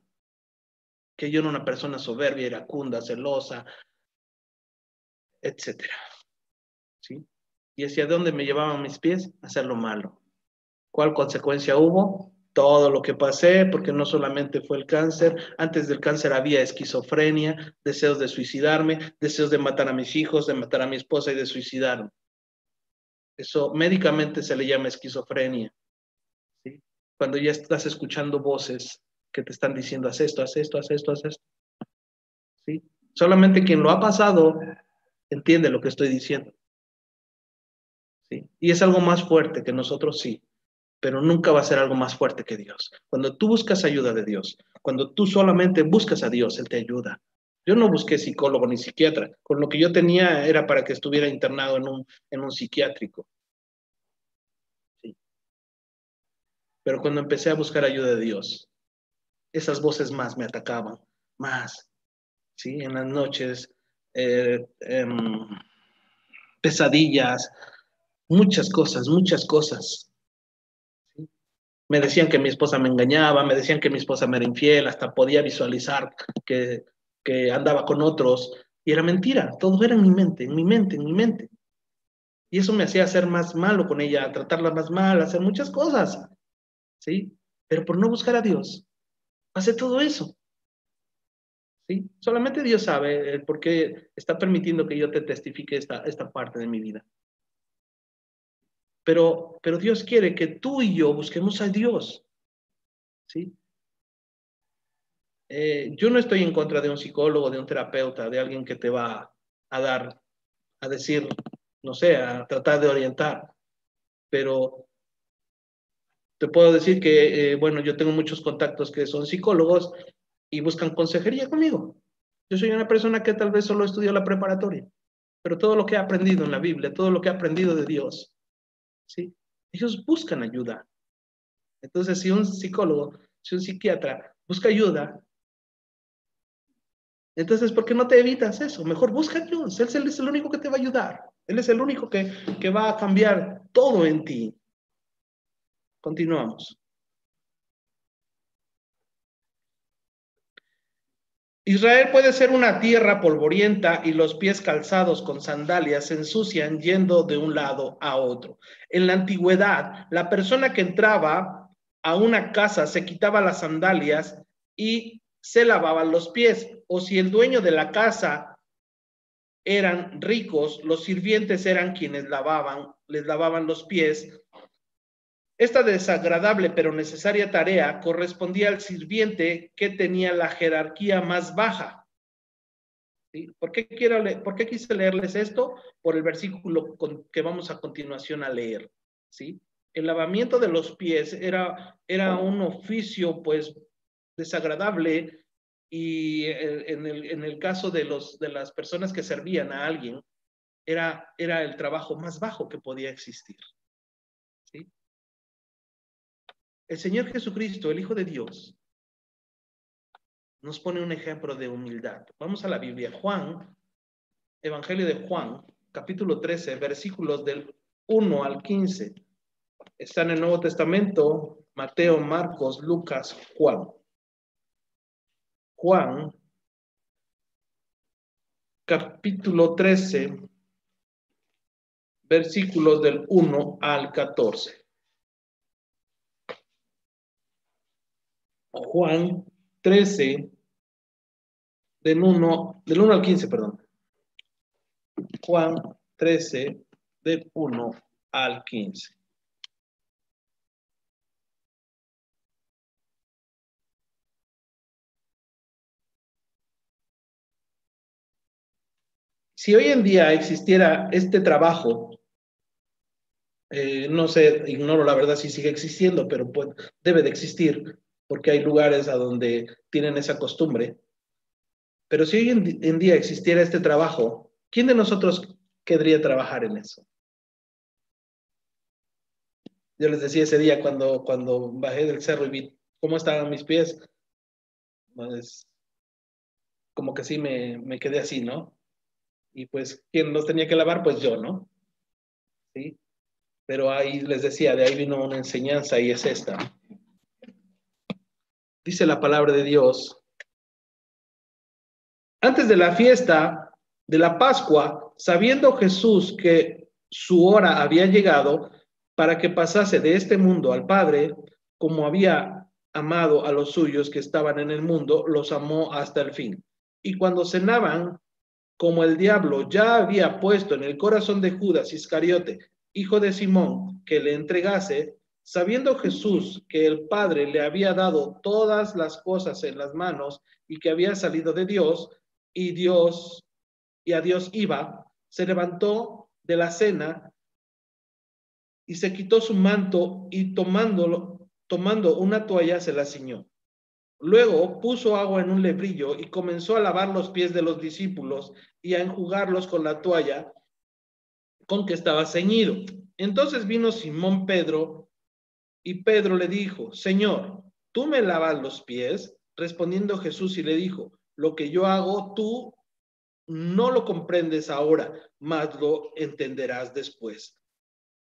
que yo era una persona soberbia, iracunda, celosa, etcétera. ¿Sí? ¿Y hacia dónde me llevaban mis pies? A hacer lo malo. ¿Cuál consecuencia hubo? todo lo que pasé, porque no solamente fue el cáncer, antes del cáncer había esquizofrenia, deseos de suicidarme, deseos de matar a mis hijos, de matar a mi esposa y de suicidarme. Eso médicamente se le llama esquizofrenia, ¿sí? Cuando ya estás escuchando voces que te están diciendo, haz esto, haz esto, haz esto, haz esto, ¿sí? Solamente quien lo ha pasado entiende lo que estoy diciendo, ¿sí? Y es algo más fuerte que nosotros, sí, pero nunca va a ser algo más fuerte que Dios. Cuando tú buscas ayuda de Dios, cuando tú solamente buscas a Dios, Él te ayuda. Yo no busqué psicólogo ni psiquiatra. Con lo que yo tenía era para que estuviera internado en un psiquiátrico. ¿Sí? Pero cuando empecé a buscar ayuda de Dios, esas voces más me atacaban, más, ¿sí? En las noches, eh, em, pesadillas, muchas cosas, muchas cosas. ¿Sí? Me decían que mi esposa me engañaba, me decían que mi esposa me era infiel, hasta podía visualizar que, que andaba con otros, y era mentira, todo era en mi mente, en mi mente, en mi mente. Y eso me hacía hacer más malo con ella, tratarla más mal, hacer muchas cosas, ¿sí? Pero por no buscar a Dios, hace todo eso, ¿sí? Solamente Dios sabe el por qué está permitiendo que yo te testifique esta parte de mi vida. Pero Dios quiere que tú y yo busquemos a Dios, ¿sí? Yo no estoy en contra de un psicólogo, de un terapeuta, de alguien que te va a dar, a decir, no sé, a tratar de orientar, pero te puedo decir que, bueno, yo tengo muchos contactos que son psicólogos y buscan consejería conmigo. Yo soy una persona que tal vez solo estudió la preparatoria, pero todo lo que he aprendido en la Biblia, todo lo que he aprendido de Dios, ¿sí? Ellos buscan ayuda. Entonces, si un psicólogo, si un psiquiatra busca ayuda, entonces, ¿por qué no te evitas eso? Mejor busca a Dios. Él es el único que te va a ayudar. Él es el único que va a cambiar todo en ti. Continuamos. Israel puede ser una tierra polvorienta y los pies calzados con sandalias se ensucian yendo de un lado a otro. En la antigüedad, la persona que entraba a una casa se quitaba las sandalias y se lavaban los pies. O si el dueño de la casa eran ricos, los sirvientes eran quienes les lavaban los pies. Esta desagradable pero necesaria tarea correspondía al sirviente que tenía la jerarquía más baja. ¿Sí? ¿Por qué quise leerles esto? Por el versículo que vamos a continuación a leer. ¿Sí? El lavamiento de los pies era un oficio pues desagradable y en el caso de las personas que servían a alguien, era el trabajo más bajo que podía existir. ¿Sí? El Señor Jesucristo, el Hijo de Dios, nos pone un ejemplo de humildad. Vamos a la Biblia. Juan, Evangelio de Juan, capítulo 13, versículos del 1 al 15. Está en el Nuevo Testamento, Mateo, Marcos, Lucas, Juan. Juan, capítulo 13, versículos del 1 al 14. Juan 13, del 1 al 15, perdón. Juan 13, del 1 al 15. Si hoy en día existiera este trabajo, no sé, ignoro la verdad si sigue existiendo, pero pues, debe de existir, porque hay lugares a donde tienen esa costumbre. Pero si hoy en día existiera este trabajo, ¿quién de nosotros querría trabajar en eso? Yo les decía ese día cuando bajé del cerro y vi cómo estaban mis pies, pues como que sí me quedé así, ¿no? Y pues, ¿quién los tenía que lavar? Pues yo, ¿no? ¿Sí? Pero ahí les decía, de ahí vino una enseñanza y es esta. Dice la palabra de Dios. Antes de la fiesta de la Pascua, sabiendo Jesús que su hora había llegado para que pasase de este mundo al Padre, como había amado a los suyos que estaban en el mundo, los amó hasta el fin. Y cuando cenaban, como el diablo ya había puesto en el corazón de Judas Iscariote, hijo de Simón, que le entregase, sabiendo Jesús que el Padre le había dado todas las cosas en las manos y que había salido de Dios y a Dios iba, se levantó de la cena y se quitó su manto y tomando una toalla se la ciñó. Luego puso agua en un lebrillo y comenzó a lavar los pies de los discípulos y a enjugarlos con la toalla con que estaba ceñido. Entonces vino Simón Pedro y Pedro le dijo, Señor, ¿tú me lavas los pies? Respondiendo Jesús y le dijo, lo que yo hago tú no lo comprendes ahora, mas lo entenderás después.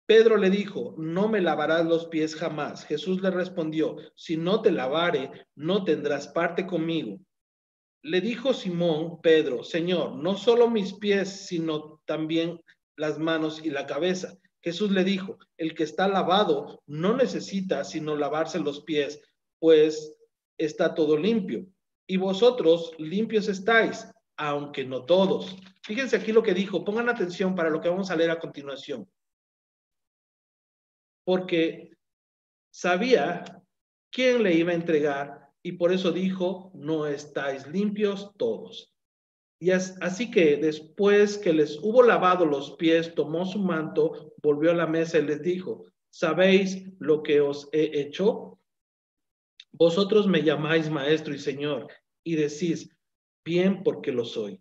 Pedro le dijo, no me lavarás los pies jamás. Jesús le respondió, si no te lavare, no tendrás parte conmigo. Le dijo Simón Pedro, Señor, no solo mis pies, sino también las manos y la cabeza. Jesús le dijo, el que está lavado no necesita sino lavarse los pies, pues está todo limpio. Y vosotros limpios estáis, aunque no todos. Fíjense aquí lo que dijo, pongan atención para lo que vamos a leer a continuación. Porque sabía quién le iba a entregar y por eso dijo, no estáis limpios todos. Y así que después que les hubo lavado los pies, tomó su manto, volvió a la mesa y les dijo, ¿sabéis lo que os he hecho? Vosotros me llamáis maestro y señor y decís, bien porque lo soy.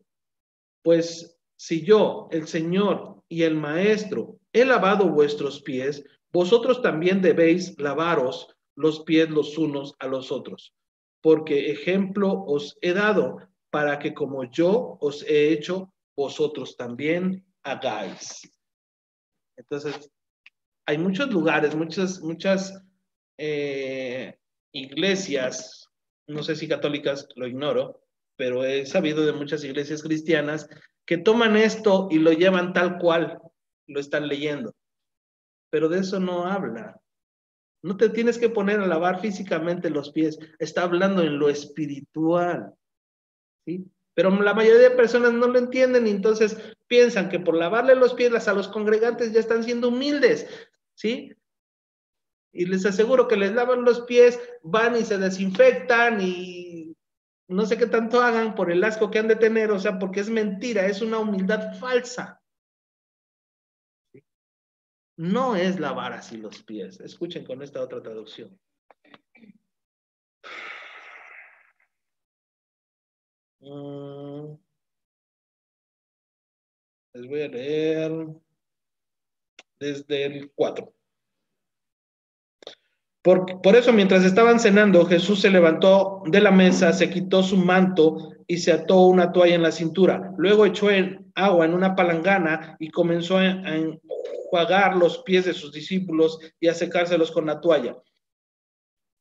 Pues si yo, el Señor y el Maestro, he lavado vuestros pies, vosotros también debéis lavaros los pies los unos a los otros, porque ejemplo os he dado para que como yo os he hecho, vosotros también hagáis. Entonces, hay muchos lugares, muchas iglesias, no sé si católicas, lo ignoro, pero he sabido de muchas iglesias cristianas que toman esto y lo llevan tal cual lo están leyendo, pero de eso no habla. No te tienes que poner a lavar físicamente los pies, está hablando en lo espiritual, ¿sí? Pero la mayoría de personas no lo entienden y entonces piensan que por lavarle los pies a los congregantes ya están siendo humildes, ¿sí? Y les aseguro que les lavan los pies, van y se desinfectan y no sé qué tanto hagan por el asco que han de tener, o sea, porque es mentira, es una humildad falsa. No es lavar así los pies. Escuchen con esta otra traducción. Les voy a leer desde el 4. Por eso, mientras estaban cenando, Jesús se levantó de la mesa, se quitó su manto y se ató una toalla en la cintura. Luego echó agua en una palangana y comenzó a enjuagar los pies de sus discípulos y a secárselos con la toalla.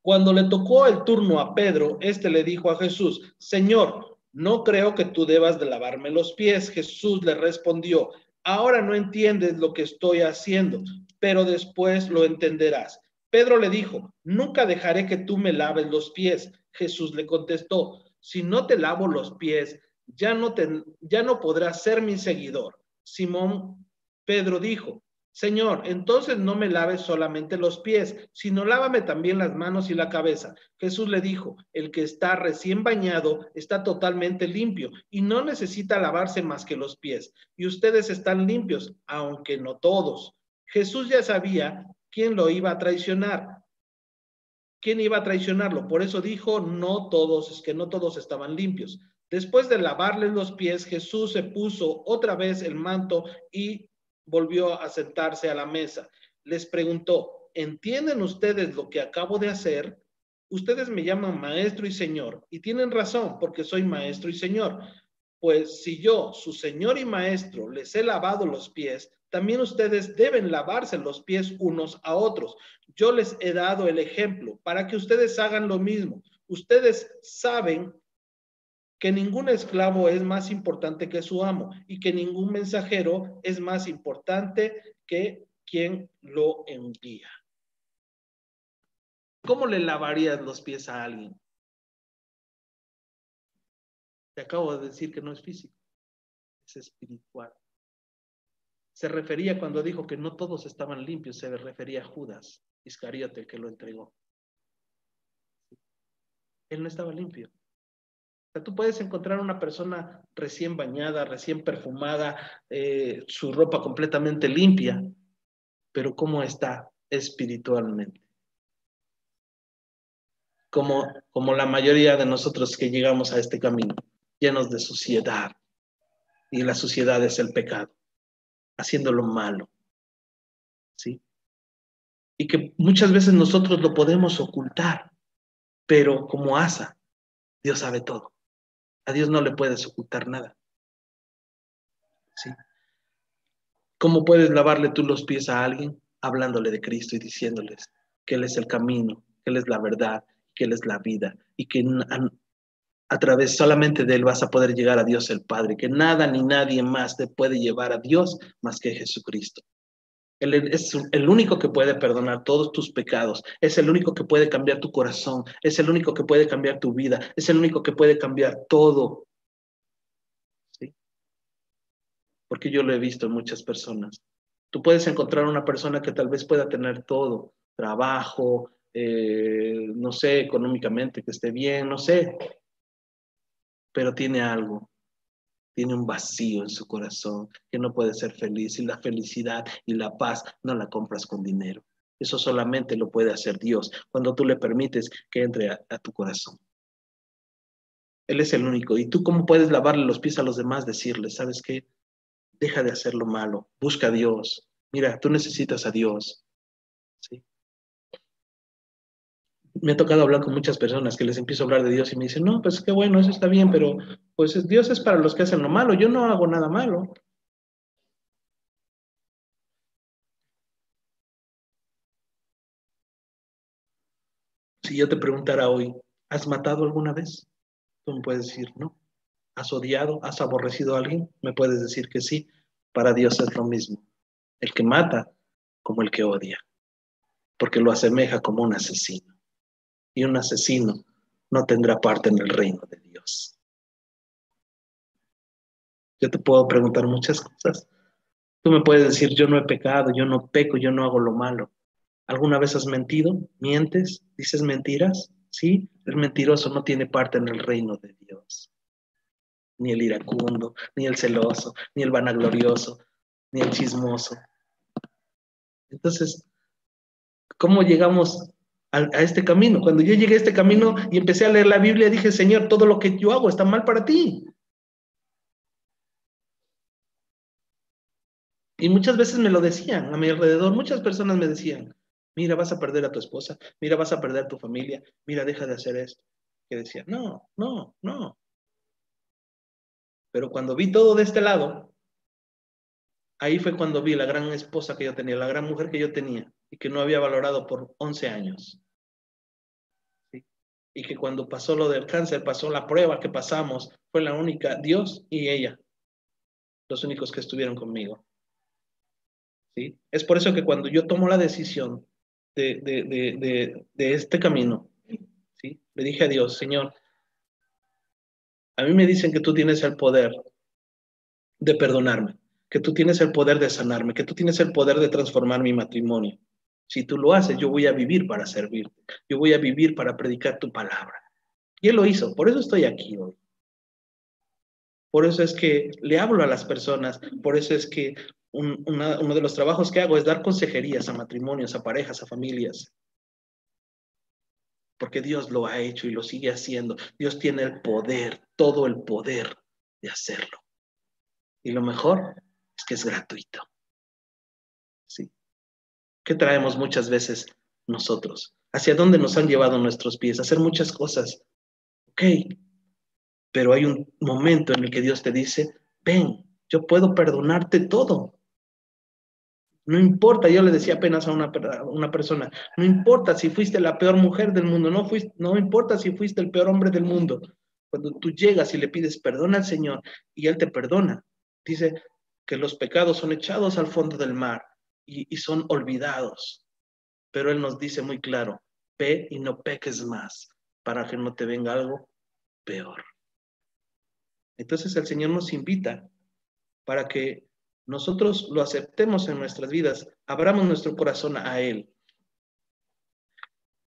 Cuando le tocó el turno a Pedro, éste le dijo a Jesús, Señor, no creo que tú debas de lavarme los pies. Jesús le respondió, ahora no entiendes lo que estoy haciendo, pero después lo entenderás. Pedro le dijo, nunca dejaré que tú me laves los pies. Jesús le contestó, si no te lavo los pies, ya no podrás ser mi seguidor. Simón Pedro dijo, Señor, entonces no me laves solamente los pies, sino lávame también las manos y la cabeza. Jesús le dijo, el que está recién bañado está totalmente limpio y no necesita lavarse más que los pies. Y ustedes están limpios, aunque no todos. Jesús ya sabía quién lo iba a traicionar. ¿Quién iba a traicionarlo? Por eso dijo, no todos, es que no todos estaban limpios. Después de lavarles los pies, Jesús se puso otra vez el manto y volvió a sentarse a la mesa. Les preguntó, ¿entienden ustedes lo que acabo de hacer? Ustedes me llaman maestro y señor, y tienen razón porque soy maestro y señor. Pues si yo, su señor y maestro, les he lavado los pies, también ustedes deben lavarse los pies unos a otros. Yo les he dado el ejemplo para que ustedes hagan lo mismo. Ustedes saben que ningún esclavo es más importante que su amo y que ningún mensajero es más importante que quien lo envía. ¿Cómo le lavarías los pies a alguien? Te acabo de decir que no es físico, es espiritual. Se refería cuando dijo que no todos estaban limpios, se refería a Judas Iscariote, el que lo entregó. Él no estaba limpio. O sea, tú puedes encontrar una persona recién bañada, recién perfumada, su ropa completamente limpia, pero ¿cómo está espiritualmente? Como la mayoría de nosotros que llegamos a este camino, llenos de suciedad, y la suciedad es el pecado, haciendo lo malo, ¿sí? Y que muchas veces nosotros lo podemos ocultar, pero como Asa, Dios sabe todo. A Dios no le puedes ocultar nada, ¿sí? ¿Cómo puedes lavarle tú los pies a alguien? Hablándole de Cristo y diciéndoles que Él es el camino, que Él es la verdad, que Él es la vida y que a través solamente de Él vas a poder llegar a Dios el Padre, que nada ni nadie más te puede llevar a Dios más que Jesucristo. Él es el único que puede perdonar todos tus pecados, es el único que puede cambiar tu corazón, es el único que puede cambiar tu vida, es el único que puede cambiar todo, ¿sí? Porque yo lo he visto en muchas personas. Tú puedes encontrar una persona que tal vez pueda tener todo, trabajo, no sé, económicamente, que esté bien, no sé, pero tiene algo, tiene un vacío en su corazón que no puede ser feliz y la felicidad y la paz no la compras con dinero. Eso solamente lo puede hacer Dios cuando tú le permites que entre a tu corazón. Él es el único. ¿Y tú cómo puedes lavarle los pies a los demás? Decirles, ¿sabes qué? Deja de hacer lo malo, busca a Dios. Mira, tú necesitas a Dios, ¿sí? Me ha tocado hablar con muchas personas que les empiezo a hablar de Dios y me dicen, no, pues qué bueno, eso está bien, pero pues Dios es para los que hacen lo malo, yo no hago nada malo. Si yo te preguntara hoy, ¿has matado alguna vez? Tú me puedes decir, no. ¿Has odiado? ¿Has aborrecido a alguien? Me puedes decir que sí. Para Dios es lo mismo. El que mata como el que odia, porque lo asemeja como un asesino. Y un asesino no tendrá parte en el reino de Dios. Yo te puedo preguntar muchas cosas. Tú me puedes decir, yo no he pecado, yo no peco, yo no hago lo malo. ¿Alguna vez has mentido? ¿Mientes? ¿Dices mentiras? Sí, el mentiroso no tiene parte en el reino de Dios. Ni el iracundo, ni el celoso, ni el vanaglorioso, ni el chismoso. Entonces, ¿cómo llegamos a este camino? Cuando yo llegué a este camino y empecé a leer la Biblia, dije, Señor, todo lo que yo hago está mal para ti. Y muchas veces me lo decían a mi alrededor, muchas personas me decían, mira, vas a perder a tu esposa, mira, vas a perder a tu familia, mira, deja de hacer esto. Que decía, no, no, no. Pero cuando vi todo de este lado, ahí fue cuando vi la gran esposa que yo tenía, la gran mujer que yo tenía y que no había valorado por 11 años. ¿Sí? Y que cuando pasó lo del cáncer, pasó la prueba que pasamos, fue la única, Dios y ella, los únicos que estuvieron conmigo. ¿Sí? Es por eso que cuando yo tomo la decisión de este camino, ¿sí? Le dije a Dios, Señor, a mí me dicen que tú tienes el poder de perdonarme, que tú tienes el poder de sanarme, que tú tienes el poder de transformar mi matrimonio. Si tú lo haces, yo voy a vivir para servirte, yo voy a vivir para predicar tu palabra. Y Él lo hizo, por eso estoy aquí hoy. Por eso es que le hablo a las personas, por eso es que uno de los trabajos que hago es dar consejerías a matrimonios, a parejas, a familias, porque Dios lo ha hecho y lo sigue haciendo. Dios tiene el poder, todo el poder de hacerlo. Y lo mejor es que es gratuito. ¿Sí? ¿Qué traemos muchas veces nosotros? ¿Hacia dónde nos han llevado nuestros pies? A hacer muchas cosas. Ok, pero hay un momento en el que Dios te dice, ven, yo puedo perdonarte todo. No importa, yo le decía apenas a una persona, no importa si fuiste la peor mujer del mundo, no importa si fuiste el peor hombre del mundo. Cuando tú llegas y le pides perdón al Señor y Él te perdona, dice que los pecados son echados al fondo del mar y son olvidados. Pero Él nos dice muy claro, Ve y no peques más para que no te venga algo peor. Entonces el Señor nos invita para que nosotros lo aceptemos en nuestras vidas, abramos nuestro corazón a Él.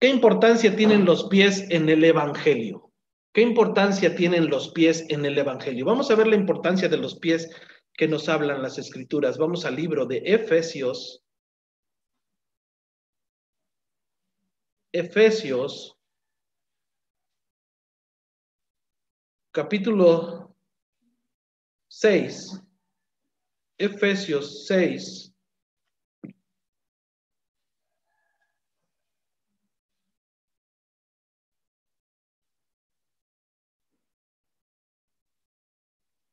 ¿Qué importancia tienen los pies en el Evangelio? ¿Qué importancia tienen los pies en el Evangelio? Vamos a ver la importancia de los pies que nos hablan las Escrituras. Vamos al libro de Efesios. Efesios, capítulo 6. Efesios 6.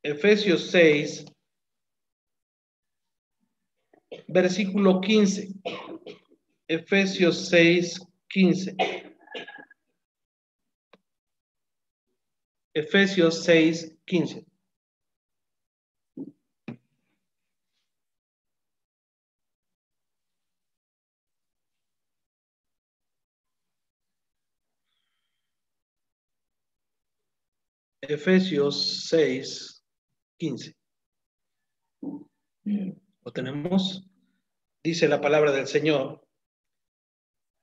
Efesios 6, versículo 15. Efesios 6, 15. Efesios 6, 15. Efesios 6, 15. ¿Lo tenemos? Dice la palabra del Señor.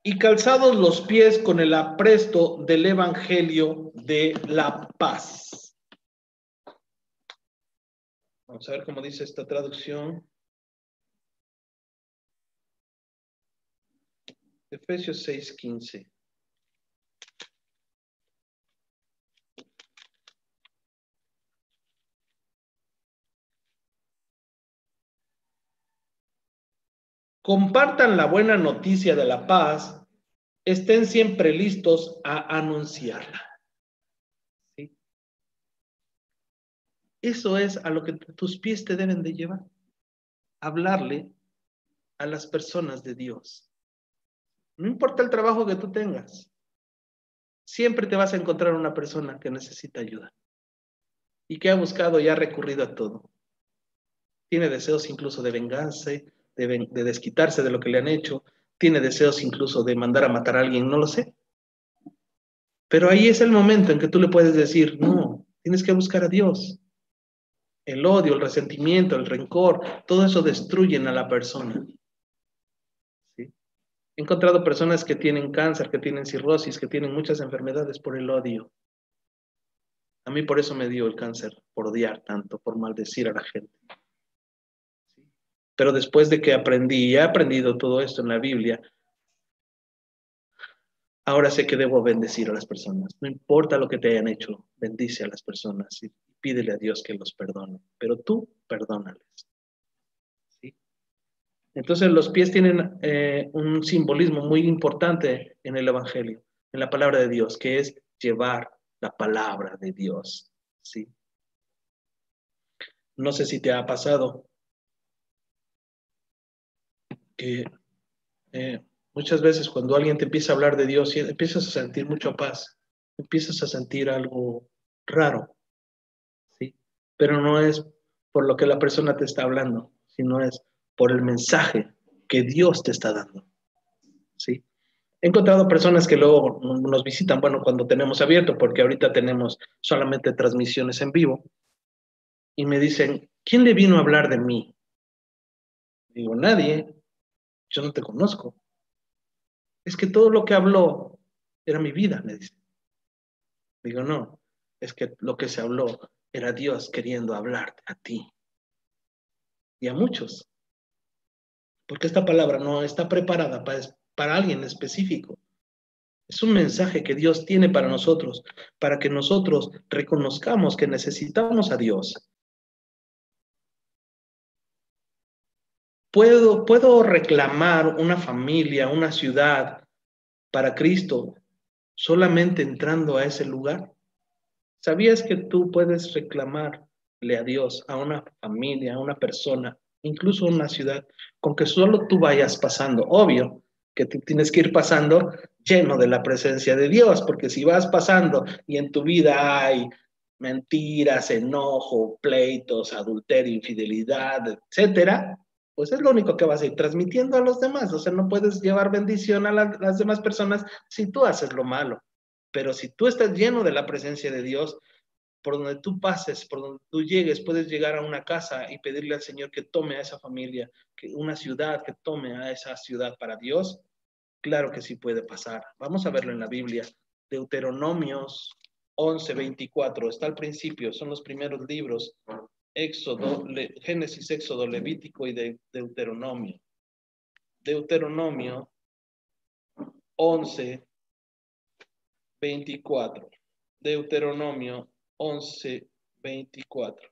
Y calzados los pies con el apresto del evangelio de la paz. Vamos a ver cómo dice esta traducción. Efesios 6, 15. Compartan la buena noticia de la paz, estén siempre listos a anunciarla. ¿Sí? Eso es a lo que tus pies te deben de llevar. Hablarle a las personas de Dios. No importa el trabajo que tú tengas, siempre te vas a encontrar una persona que necesita ayuda y que ha buscado y ha recurrido a todo. Tiene deseos incluso de venganza, de desquitarse de lo que le han hecho, tiene deseos incluso de mandar a matar a alguien, no lo sé. Pero ahí es el momento en que tú le puedes decir, no, tienes que buscar a Dios. El odio, el resentimiento, el rencor, todo eso destruyen a la persona. ¿Sí? He encontrado personas que tienen cáncer, que tienen cirrosis, que tienen muchas enfermedades por el odio. A mí por eso me dio el cáncer, por odiar tanto, por maldecir a la gente. Pero después de que aprendí y he aprendido todo esto en la Biblia, ahora sé que debo bendecir a las personas. No importa lo que te hayan hecho, bendice a las personas y pídele a Dios que los perdone. Pero tú, perdónales. ¿Sí? Entonces los pies tienen un simbolismo muy importante en el Evangelio, en la palabra de Dios, que es llevar la palabra de Dios. ¿Sí? No sé si te ha pasado que muchas veces cuando alguien te empieza a hablar de Dios, empiezas a sentir mucha paz, empiezas a sentir algo raro, ¿sí? Pero no es por lo que la persona te está hablando, sino es por el mensaje que Dios te está dando, ¿sí? He encontrado personas que luego nos visitan, bueno, cuando tenemos abierto, porque ahorita tenemos solamente transmisiones en vivo, y me dicen, ¿quién le vino a hablar de mí? Digo, nadie, yo no te conozco. Es que todo lo que habló era mi vida, me dice. Digo, no, es que lo que se habló era Dios queriendo hablarte a ti y a muchos, porque esta palabra no está preparada para alguien específico. Es un mensaje que Dios tiene para nosotros, para que nosotros reconozcamos que necesitamos a Dios. ¿Puedo reclamar una familia, una ciudad para Cristo solamente entrando a ese lugar? ¿Sabías que tú puedes reclamarle a Dios, a una familia, a una persona, incluso a una ciudad, con que solo tú vayas pasando? Obvio que tú tienes que ir pasando lleno de la presencia de Dios, porque si vas pasando y en tu vida hay mentiras, enojo, pleitos, adulterio, infidelidad, etcétera, pues es lo único que vas a ir transmitiendo a los demás. O sea, no puedes llevar bendición a las demás personas si tú haces lo malo. Pero si tú estás lleno de la presencia de Dios, por donde tú pases, por donde tú llegues, puedes llegar a una casa y pedirle al Señor que tome a esa familia, que una ciudad, que tome a esa ciudad para Dios. Claro que sí puede pasar. Vamos a verlo en la Biblia. Deuteronomios 11:24, está al principio, son los primeros libros. Éxodo, Génesis, Éxodo, Levítico y Deuteronomio. Deuteronomio 11:24. Deuteronomio 11:24.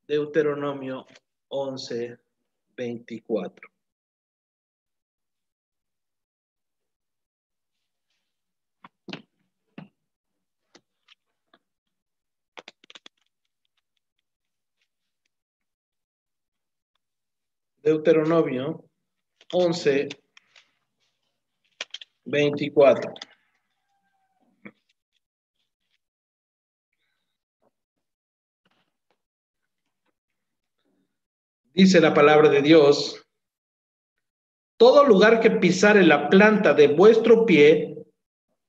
Deuteronomio 11:24. Deuteronomio 11:24. Dice la palabra de Dios: todo lugar que pisare la planta de vuestro pie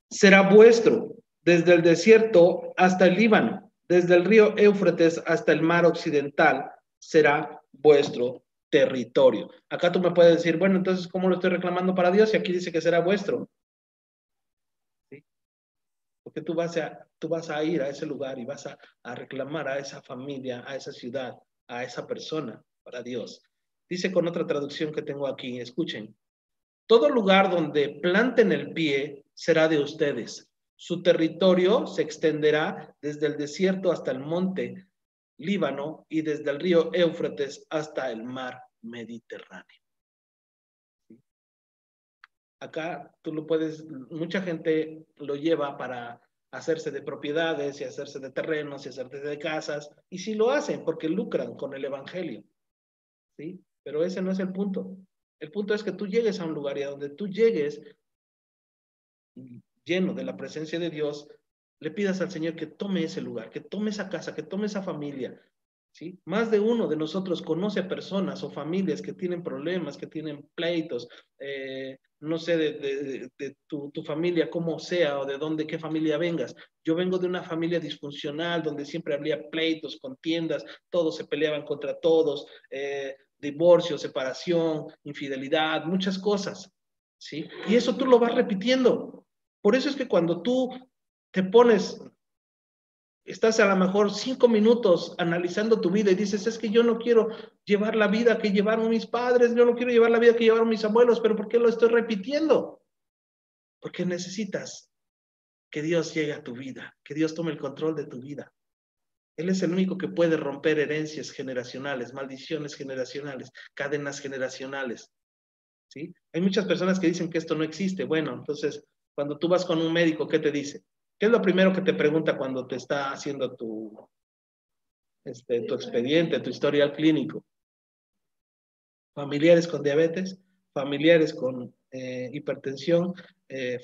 será vuestro, desde el desierto hasta el Líbano, desde el río Éufrates hasta el mar occidental, será vuestro territorio. Acá tú me puedes decir, bueno, entonces, ¿cómo lo estoy reclamando para Dios? Y aquí dice que será vuestro. ¿Sí? Porque tú vas a ir a ese lugar y vas a reclamar a esa familia, a esa ciudad, a esa persona para Dios. Dice con otra traducción que tengo aquí, escuchen: todo lugar donde planten el pie será de ustedes. Su territorio se extenderá desde el desierto hasta el monte Líbano y desde el río Éufrates hasta el mar Mediterráneo. Acá tú lo puedes, mucha gente lo lleva para hacerse de propiedades y hacerse de terrenos y hacerse de casas, y sí lo hacen porque lucran con el evangelio, ¿sí? Pero ese no es el punto. El punto es que tú llegues a un lugar y a donde tú llegues lleno de la presencia de Dios, le pidas al Señor que tome ese lugar, que tome esa casa, que tome esa familia. ¿Sí? Más de uno de nosotros conoce personas o familias que tienen problemas, que tienen pleitos, no sé de tu familia, cómo sea, o de dónde, qué familia vengas. Yo vengo de una familia disfuncional, donde siempre había pleitos, contiendas, todos se peleaban contra todos, divorcio, separación, infidelidad, muchas cosas, ¿sí? Y eso tú lo vas repitiendo. Por eso es que cuando tú te pones, estás a lo mejor 5 minutos analizando tu vida y dices, es que yo no quiero llevar la vida que llevaron mis padres, yo no quiero llevar la vida que llevaron mis abuelos, pero ¿por qué lo estoy repitiendo? Porque necesitas que Dios llegue a tu vida, que Dios tome el control de tu vida. Él es el único que puede romper herencias generacionales, maldiciones generacionales, cadenas generacionales, ¿sí? Hay muchas personas que dicen que esto no existe. Bueno, entonces, cuando tú vas con un médico, ¿qué te dice? ¿Qué es lo primero que te pregunta cuando te está haciendo tu expediente, tu historial clínico? Familiares con diabetes, familiares con hipertensión,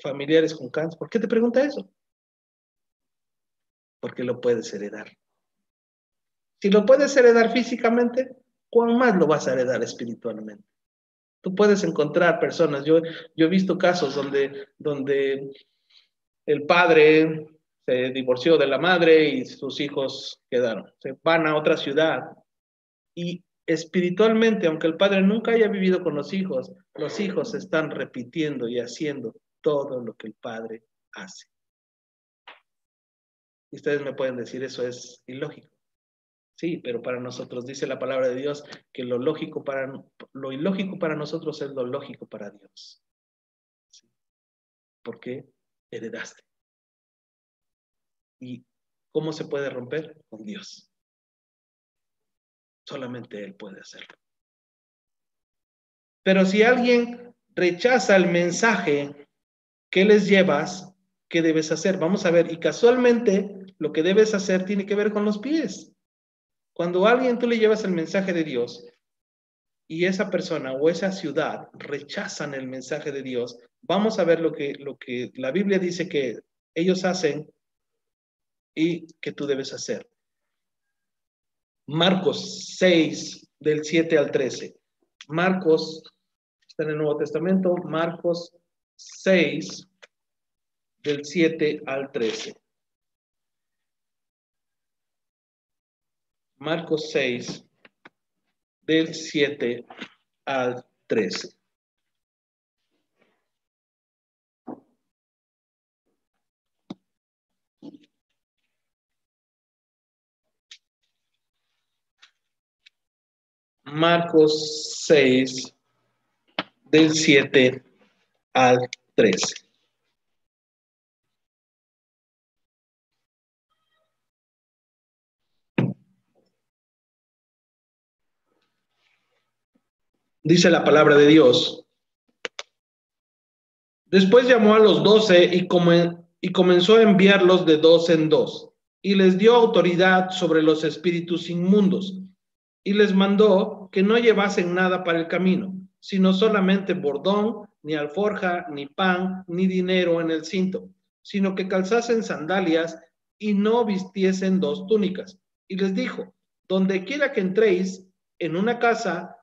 familiares con cáncer. ¿Por qué te pregunta eso? Porque lo puedes heredar. Si lo puedes heredar físicamente, ¿cuán más lo vas a heredar espiritualmente? Tú puedes encontrar personas, yo he visto casos donde el padre se divorció de la madre y sus hijos quedaron. Se van a otra ciudad y espiritualmente, aunque el padre nunca haya vivido con los hijos están repitiendo y haciendo todo lo que el padre hace. Y ustedes me pueden decir, eso es ilógico. Sí, pero para nosotros dice la palabra de Dios que lo ilógico para nosotros es lo lógico para Dios. ¿Sí? Porque heredaste. ¿Y cómo se puede romper? Con Dios. Solamente Él puede hacerlo. Pero si alguien rechaza el mensaje que les llevas, ¿qué debes hacer? Vamos a ver, y casualmente lo que debes hacer tiene que ver con los pies. Cuando a alguien tú le llevas el mensaje de Dios y esa persona o esa ciudad rechazan el mensaje de Dios, Vamos a ver lo que la Biblia dice que ellos hacen y que tú debes hacer. Marcos 6, del 7 al 13. Marcos, está en el Nuevo Testamento, Marcos 6, del 7 al 13. Marcos 6, del 7 al 13. Marcos 6, del 7 al 13. Dice la palabra de Dios. Después llamó a los 12 y comenzó a enviarlos de dos en dos, y les dio autoridad sobre los espíritus inmundos, y les mandó que no llevasen nada para el camino, sino solamente bordón, ni alforja, ni pan, ni dinero en el cinto, sino que calzasen sandalias y no vistiesen dos túnicas. Y les dijo, donde quiera que entréis en una casa,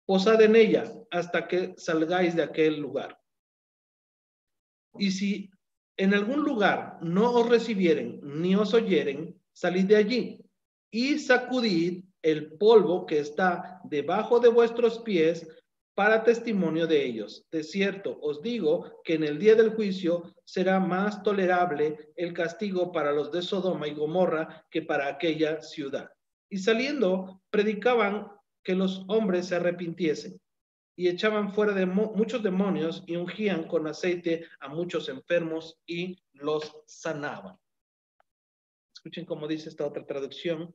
posad en ella hasta que salgáis de aquel lugar. Y si en algún lugar no os recibieren ni os oyeren, salid de allí y sacudid el polvo que está debajo de vuestros pies para testimonio de ellos. De cierto, os digo que en el día del juicio será más tolerable el castigo para los de Sodoma y Gomorra que para aquella ciudad. Y saliendo, predicaban que los hombres se arrepintiesen. Y echaban fuera de muchos demonios y ungían con aceite a muchos enfermos y los sanaban. Escuchen cómo dice esta otra traducción.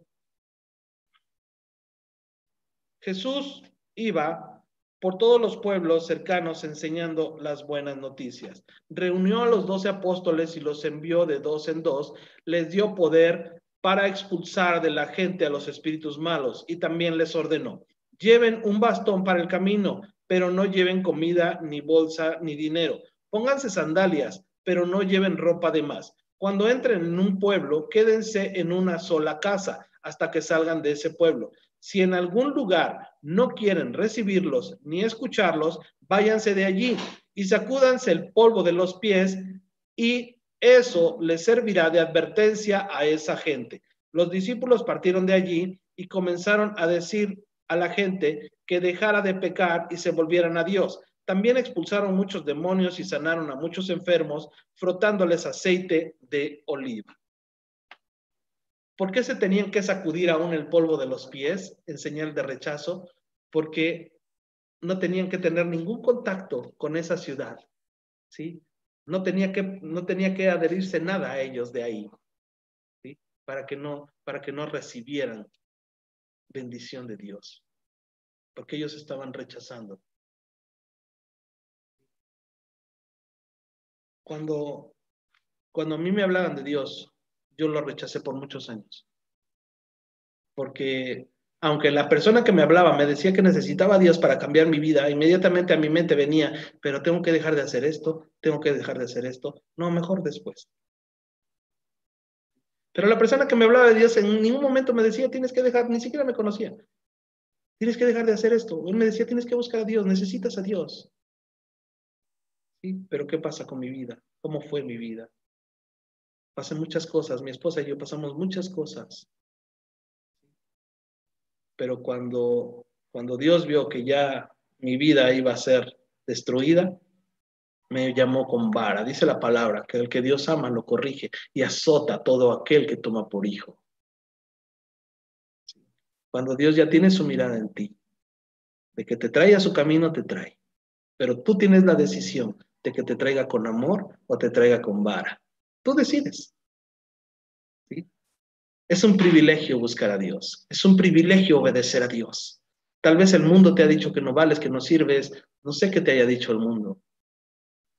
Jesús iba por todos los pueblos cercanos enseñando las buenas noticias. Reunió a los 12 apóstoles y los envió de dos en dos. Les dio poder para expulsar de la gente a los espíritus malos y también les ordenó: lleven un bastón para el camino, pero no lleven comida, ni bolsa, ni dinero. Pónganse sandalias, pero no lleven ropa de más. Cuando entren en un pueblo, quédense en una sola casa hasta que salgan de ese pueblo. Si en algún lugar no quieren recibirlos ni escucharlos, váyanse de allí y sacúdanse el polvo de los pies, y eso les servirá de advertencia a esa gente. Los discípulos partieron de allí y comenzaron a decir a la gente que dejara de pecar y se volvieran a Dios. También expulsaron muchos demonios y sanaron a muchos enfermos, frotándoles aceite de oliva. ¿Por qué se tenían que sacudir aún el polvo de los pies en señal de rechazo? Porque no tenían que tener ningún contacto con esa ciudad, ¿sí? No tenía que adherirse nada a ellos de ahí, ¿sí? Para que no recibieran bendición de Dios, porque ellos estaban rechazando. Cuando a mí me hablaban de Dios, yo lo rechacé por muchos años, porque aunque la persona que me hablaba me decía que necesitaba a Dios para cambiar mi vida, inmediatamente a mi mente venía: pero tengo que dejar de hacer esto, tengo que dejar de hacer esto, no, mejor después. Pero la persona que me hablaba de Dios en ningún momento me decía: tienes que dejar, ni siquiera me conocía, tienes que dejar de hacer esto. Él me decía: tienes que buscar a Dios, necesitas a Dios. ¿Sí? Pero ¿qué pasa con mi vida? ¿Cómo fue mi vida? Pasan muchas cosas, mi esposa y yo pasamos muchas cosas. Pero cuando Dios vio que ya mi vida iba a ser destruida, me llamó con vara. Dice la palabra que el que Dios ama lo corrige y azota a todo aquel que toma por hijo. Cuando Dios ya tiene su mirada en ti, de que te trae a su camino, te trae. Pero tú tienes la decisión de que te traiga con amor o te traiga con vara. Tú decides. ¿Sí? Es un privilegio buscar a Dios. Es un privilegio obedecer a Dios. Tal vez el mundo te ha dicho que no vales, que no sirves. No sé qué te haya dicho el mundo.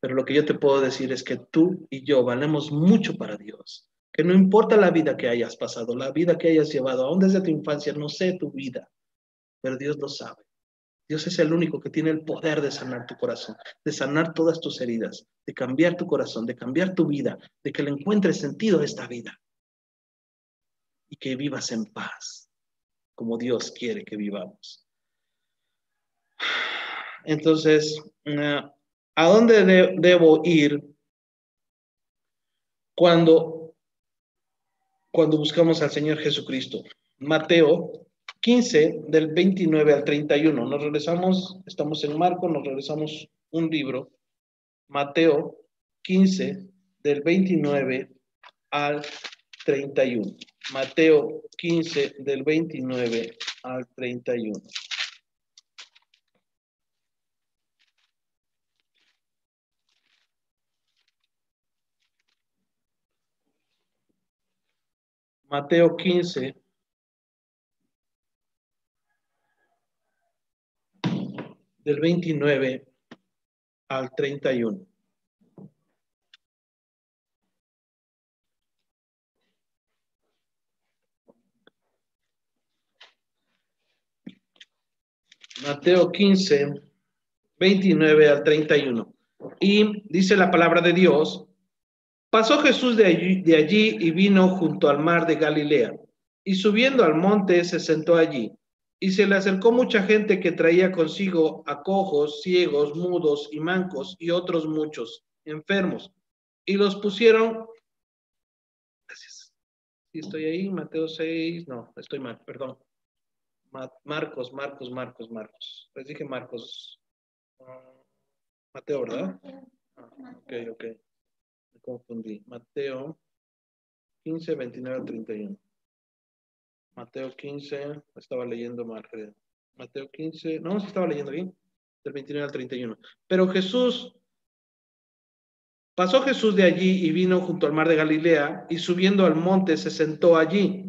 Pero lo que yo te puedo decir es que tú y yo valemos mucho para Dios. Que no importa la vida que hayas pasado, la vida que hayas llevado, aún desde tu infancia, no sé tu vida, pero Dios lo sabe. Dios es el único que tiene el poder de sanar tu corazón, de sanar todas tus heridas, de cambiar tu corazón, de cambiar tu vida, de que le encuentres sentido a esta vida y que vivas en paz, como Dios quiere que vivamos. Entonces, ¿a dónde debo ir cuando buscamos al Señor Jesucristo? Mateo 15, del 29 al 31. Nos regresamos, estamos en Marcos, nos regresamos un libro. Mateo 15, del 29 al 31. Mateo 15, del 29 al 31. Mateo 15, del 29 al 31. Mateo 15, 29 al 31. Y dice la palabra de Dios: pasó Jesús de allí y vino junto al mar de Galilea, y subiendo al monte se sentó allí. Y se le acercó mucha gente que traía consigo a cojos, ciegos, mudos y mancos, y otros muchos enfermos. Y los pusieron. Gracias. Sí, estoy ahí, Mateo 6, no, estoy mal, perdón. Marcos. Les dije Marcos. Mateo, ¿verdad? Ok. Me confundí. Mateo 15, 29 al 31. Mateo 15, estaba leyendo mal, creo. Mateo 15, no, sí estaba leyendo bien, del 29 al 31. Pero pasó Jesús de allí y vino junto al mar de Galilea, y subiendo al monte se sentó allí.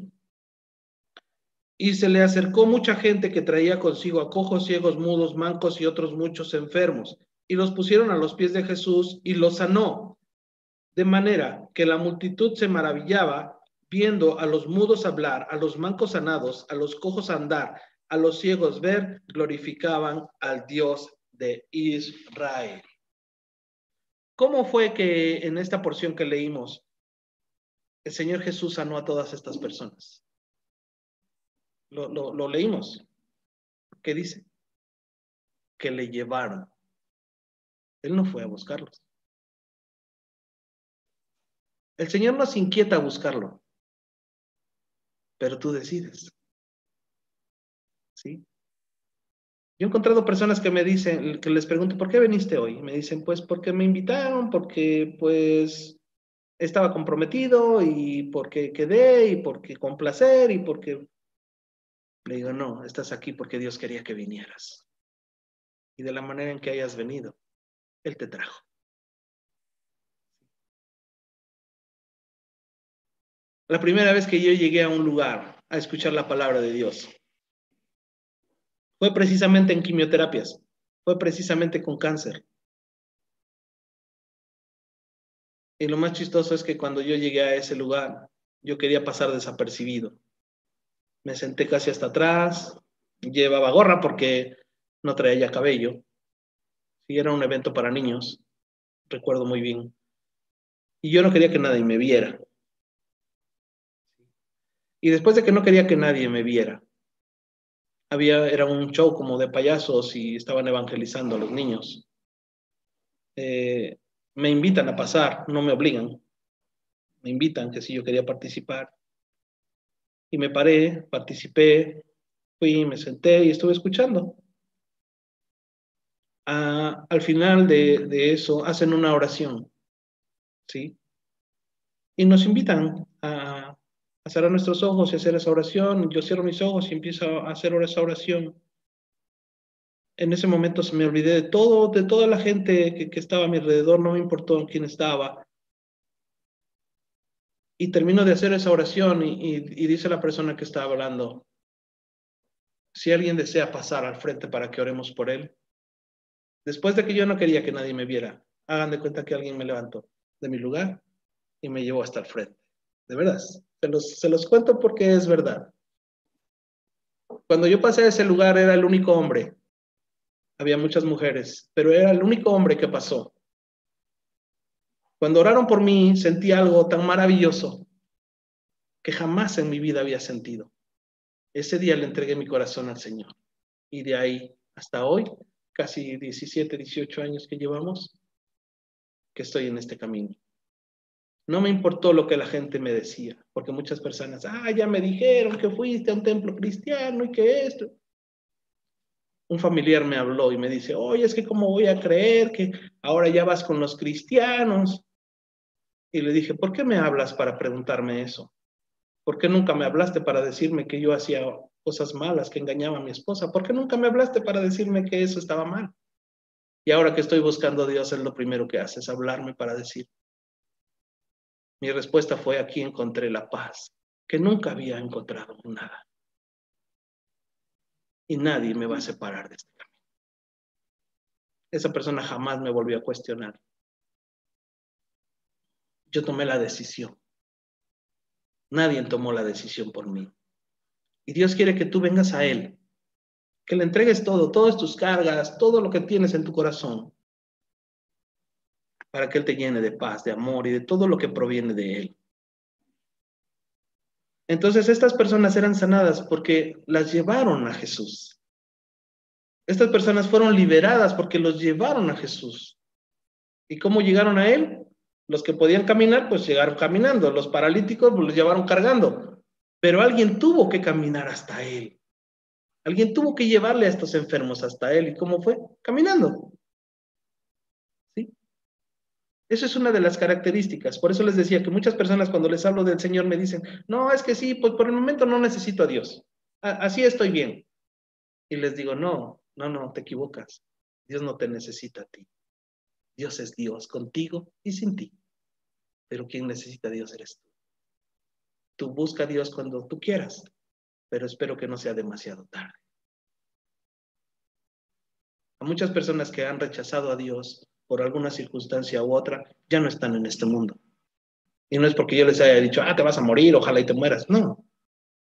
Y se le acercó mucha gente que traía consigo a cojos, ciegos, mudos, mancos y otros muchos enfermos, y los pusieron a los pies de Jesús y los sanó. De manera que la multitud se maravillaba viendo a los mudos hablar, a los mancos sanados, a los cojos andar, a los ciegos ver, glorificaban al Dios de Israel. ¿Cómo fue que en esta porción que leímos, el Señor Jesús sanó a todas estas personas? Lo leímos. ¿Qué dice? Que le llevaron. Él no fue a buscarlos. El Señor nos inquieta a buscarlo, pero tú decides. ¿Sí? Yo he encontrado personas que me dicen, que les pregunto, ¿por qué viniste hoy? Y me dicen, pues porque me invitaron, porque pues estaba comprometido y porque quedé y porque con placer y porque... Le digo, no, estás aquí porque Dios quería que vinieras. Y de la manera en que hayas venido, Él te trajo. La primera vez que yo llegué a un lugar a escuchar la palabra de Dios fue precisamente en quimioterapias, fue precisamente con cáncer. Y lo más chistoso es que cuando yo llegué a ese lugar, yo quería pasar desapercibido. Me senté casi hasta atrás, llevaba gorra porque no traía ya cabello. Y era un evento para niños, recuerdo muy bien. Y yo no quería que nadie me viera. Y después de que no quería que nadie me viera, era un show como de payasos y estaban evangelizando a los niños. Me invitan a pasar, no me obligan, me invitan que si yo quería participar. Y me paré, participé, fui, me senté y estuve escuchando. Al final de eso hacen una oración, ¿sí? Y nos invitan a cerrar nuestros ojos y hacer esa oración. Yo cierro mis ojos y empiezo a hacer esa oración. En ese momento se me olvidé de toda la gente que estaba a mi alrededor, no me importó quién estaba. Y termino de hacer esa oración y dice la persona que estaba hablando, si alguien desea pasar al frente para que oremos por él. Después de que yo no quería que nadie me viera, hagan de cuenta que alguien me levantó de mi lugar y me llevó hasta el frente. De verdad, se los cuento porque es verdad. Cuando yo pasé a ese lugar era el único hombre había muchas mujeres, pero era el único hombre que pasó. Cuando oraron por mí, sentí algo tan maravilloso que jamás en mi vida había sentido. Ese día le entregué mi corazón al Señor. Y de ahí hasta hoy, casi 17, 18 años que llevamos, que estoy en este camino. No me importó lo que la gente me decía, porque muchas personas, ya me dijeron que fuiste a un templo cristiano y que esto. Un familiar me habló y me dice, oye, es que cómo voy a creer que ahora ya vas con los cristianos. Y le dije, ¿por qué me hablas para preguntarme eso? ¿Por qué nunca me hablaste para decirme que yo hacía cosas malas, que engañaba a mi esposa? ¿Por qué nunca me hablaste para decirme que eso estaba mal? Y ahora que estoy buscando a Dios, es lo primero que hace, es hablarme para decir. Mi respuesta fue, aquí encontré la paz, que nunca había encontrado nada. Y nadie me va a separar de este camino. Esa persona jamás me volvió a cuestionar. Yo tomé la decisión. Nadie tomó la decisión por mí. Y Dios quiere que tú vengas a Él, que le entregues todo, todas tus cargas, todo lo que tienes en tu corazón, para que Él te llene de paz, de amor y de todo lo que proviene de Él. Entonces estas personas eran sanadas porque las llevaron a Jesús. Estas personas fueron liberadas porque los llevaron a Jesús. ¿Y cómo llegaron a Él? Los que podían caminar, pues llegaron caminando. Los paralíticos, pues los llevaron cargando. Pero alguien tuvo que caminar hasta Él. Alguien tuvo que llevarle a estos enfermos hasta Él. ¿Y cómo fue? Caminando. ¿Sí? Eso es una de las características. Por eso les decía que muchas personas cuando les hablo del Señor me dicen, no, es que sí, pues por el momento no necesito a Dios. Así estoy bien. Y les digo, no, te equivocas. Dios no te necesita a ti. Dios es Dios contigo y sin ti. Pero quien necesita a Dios eres tú. Tú busca a Dios cuando tú quieras, pero espero que no sea demasiado tarde. A muchas personas que han rechazado a Dios por alguna circunstancia u otra, ya no están en este mundo. Y no es porque yo les haya dicho, te vas a morir, ojalá y te mueras. No,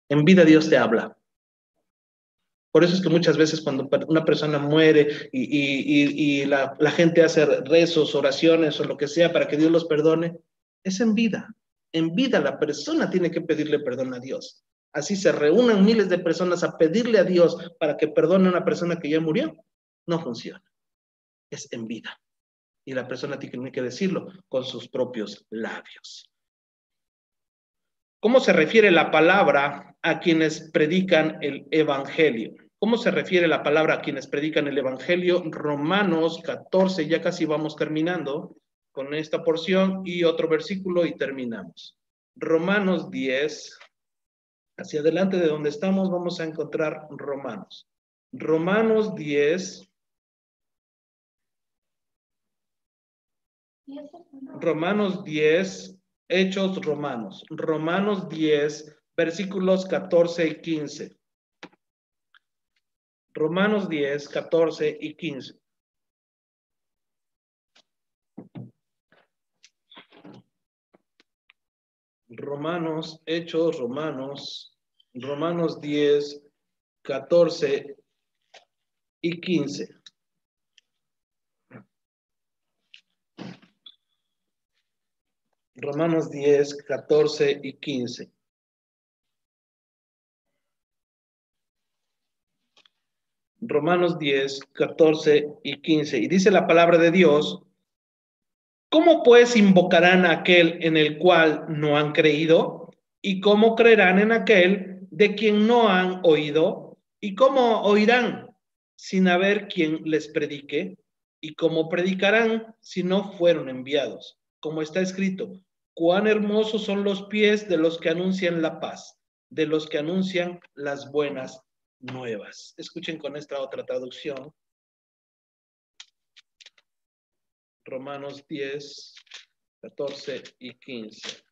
en vida Dios te habla. Por eso es que muchas veces cuando una persona muere y la gente hace rezos, oraciones o lo que sea para que Dios los perdone, es en vida. En vida la persona tiene que pedirle perdón a Dios. Así se reúnan miles de personas a pedirle a Dios para que perdone a una persona que ya murió. No funciona. Es en vida. Y la persona tiene que decirlo con sus propios labios. ¿Cómo se refiere la palabra a quienes predican el evangelio? ¿Cómo se refiere la palabra a quienes predican el evangelio? Romanos 14, ya casi vamos terminando con esta porción y otro versículo y terminamos. Romanos 10, hacia adelante de donde estamos vamos a encontrar Romanos. Romanos 10, Hechos Romanos. Romanos 10, versículos 14 y 15. Romanos 10, 14 y 15. Romanos 10, 14 y 15. Romanos 10, 14 y 15. Romanos 10, 14 y 15. Y dice la palabra de Dios, ¿cómo pues invocarán a aquel en el cual no han creído? ¿Y cómo creerán en aquel de quien no han oído? ¿Y cómo oirán sin haber quien les predique? ¿Y cómo predicarán si no fueron enviados? Como está escrito, cuán hermosos son los pies de los que anuncian la paz, de los que anuncian las buenas nuevas. Escuchen con esta otra traducción. Romanos 10, 14 y 15.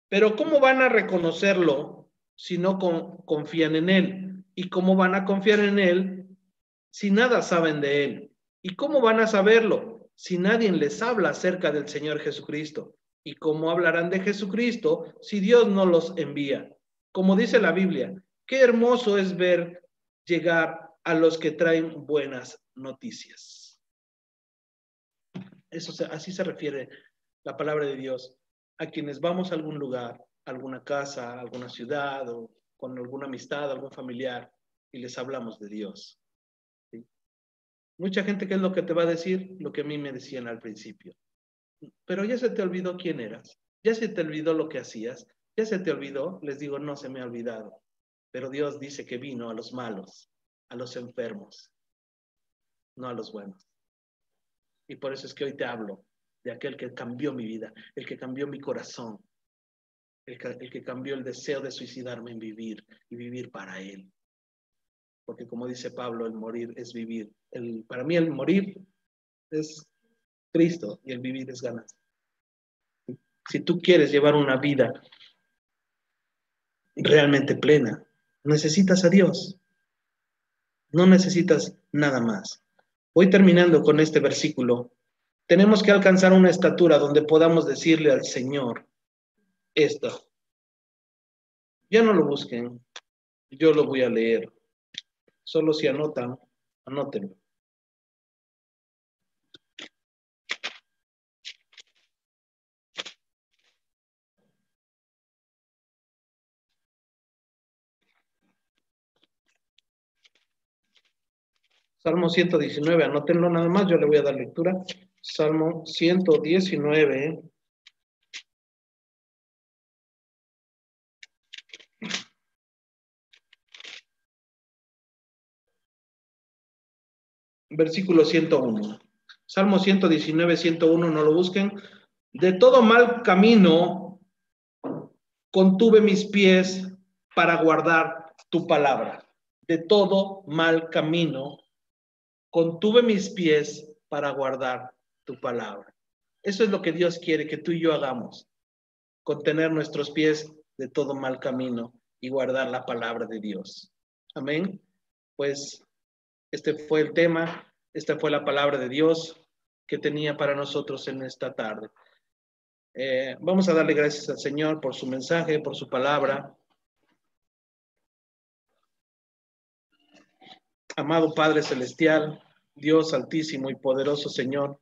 Pero ¿cómo van a reconocerlo si no confían en Él? ¿Y cómo van a confiar en Él si nada saben de Él? ¿Y cómo van a saberlo si nadie les habla acerca del Señor Jesucristo? ¿Y cómo hablarán de Jesucristo si Dios no los envía? Como dice la Biblia, qué hermoso es ver llegar a los que traen buenas noticias. Así se refiere la palabra de Dios a quienes vamos a algún lugar, alguna casa, alguna ciudad o con alguna amistad, algún familiar y les hablamos de Dios. ¿Sí? Mucha gente, ¿qué es lo que te va a decir? Lo que a mí me decían al principio. Pero ya se te olvidó quién eras, ya se te olvidó lo que hacías, ya se te olvidó. Les digo, no se me ha olvidado. Pero Dios dice que vino a los malos, a los enfermos, no a los buenos. Y por eso es que hoy te hablo de aquel que cambió mi vida, el que cambió mi corazón, el que cambió el deseo de suicidarme en vivir y vivir para Él. Porque como dice Pablo, el morir es vivir. Para mí el morir es Cristo y el vivir es ganancia. Si tú quieres llevar una vida realmente plena, necesitas a Dios. No necesitas nada más. Voy terminando con este versículo. Tenemos que alcanzar una estatura donde podamos decirle al Señor esto. Ya no lo busquen, yo lo voy a leer. Solo si anotan, anótenlo. Salmo 119, anótenlo nada más, yo le voy a dar lectura. Salmo 119. Versículo 101. Salmo 119, 101, no lo busquen. De todo mal camino contuve mis pies para guardar tu palabra. De todo mal camino contuve mis pies para guardar tu palabra. Eso es lo que Dios quiere que tú y yo hagamos. Contener nuestros pies de todo mal camino y guardar la palabra de Dios. Amén. Pues este fue el tema, esta fue la palabra de Dios que tenía para nosotros en esta tarde. Vamos a darle gracias al Señor por su mensaje, por su palabra. Amado Padre Celestial, Dios altísimo y poderoso Señor,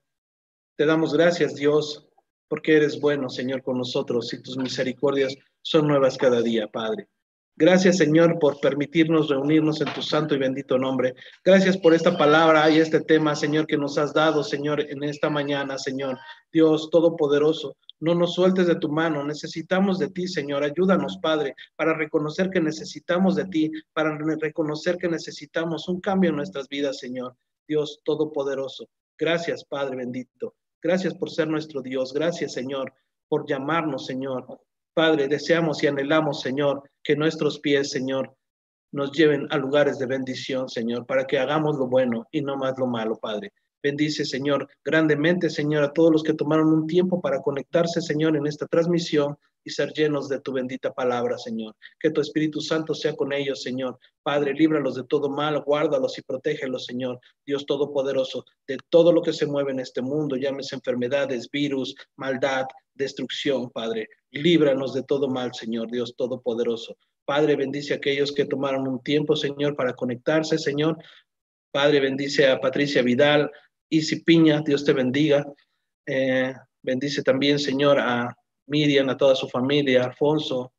te damos gracias, Dios, porque eres bueno, Señor, con nosotros y tus misericordias son nuevas cada día, Padre. Gracias, Señor, por permitirnos reunirnos en tu santo y bendito nombre. Gracias por esta palabra y este tema, Señor, que nos has dado, Señor, en esta mañana, Señor. Dios Todopoderoso, no nos sueltes de tu mano. Necesitamos de ti, Señor. Ayúdanos, Padre, para reconocer que necesitamos de ti, para reconocer que necesitamos un cambio en nuestras vidas, Señor. Dios Todopoderoso. Gracias, Padre bendito. Gracias por ser nuestro Dios. Gracias, Señor, por llamarnos, Señor. Padre, deseamos y anhelamos, Señor, que nuestros pies, Señor, nos lleven a lugares de bendición, Señor, para que hagamos lo bueno y no más lo malo, Padre. Bendice, Señor, grandemente, Señor, a todos los que tomaron un tiempo para conectarse, Señor, en esta transmisión y ser llenos de tu bendita palabra, Señor. Que tu Espíritu Santo sea con ellos, Señor. Padre, líbralos de todo mal, guárdalos y protégelos, Señor. Dios Todopoderoso, de todo lo que se mueve en este mundo, llámese enfermedades, virus, maldad, destrucción, Padre. Líbranos de todo mal, Señor, Dios Todopoderoso. Padre, bendice a aquellos que tomaron un tiempo, Señor, para conectarse, Señor. Padre, bendice a Patricia Vidal, Isi Piña, Dios te bendiga. Bendice también, Señor, a Miriam, a toda su familia, Alfonso,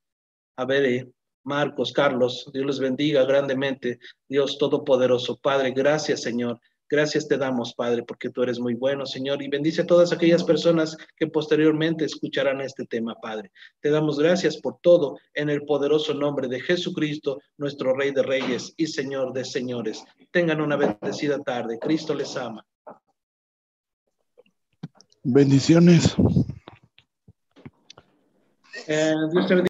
a Bere, Marcos, Carlos. Dios les bendiga grandemente. Dios Todopoderoso. Padre, gracias, Señor. Gracias te damos, Padre, porque tú eres muy bueno, Señor, y bendice a todas aquellas personas que posteriormente escucharán este tema, Padre. Te damos gracias por todo en el poderoso nombre de Jesucristo, nuestro Rey de Reyes y Señor de Señores. Tengan una bendecida tarde. Cristo les ama. Bendiciones. Dios te bendiga.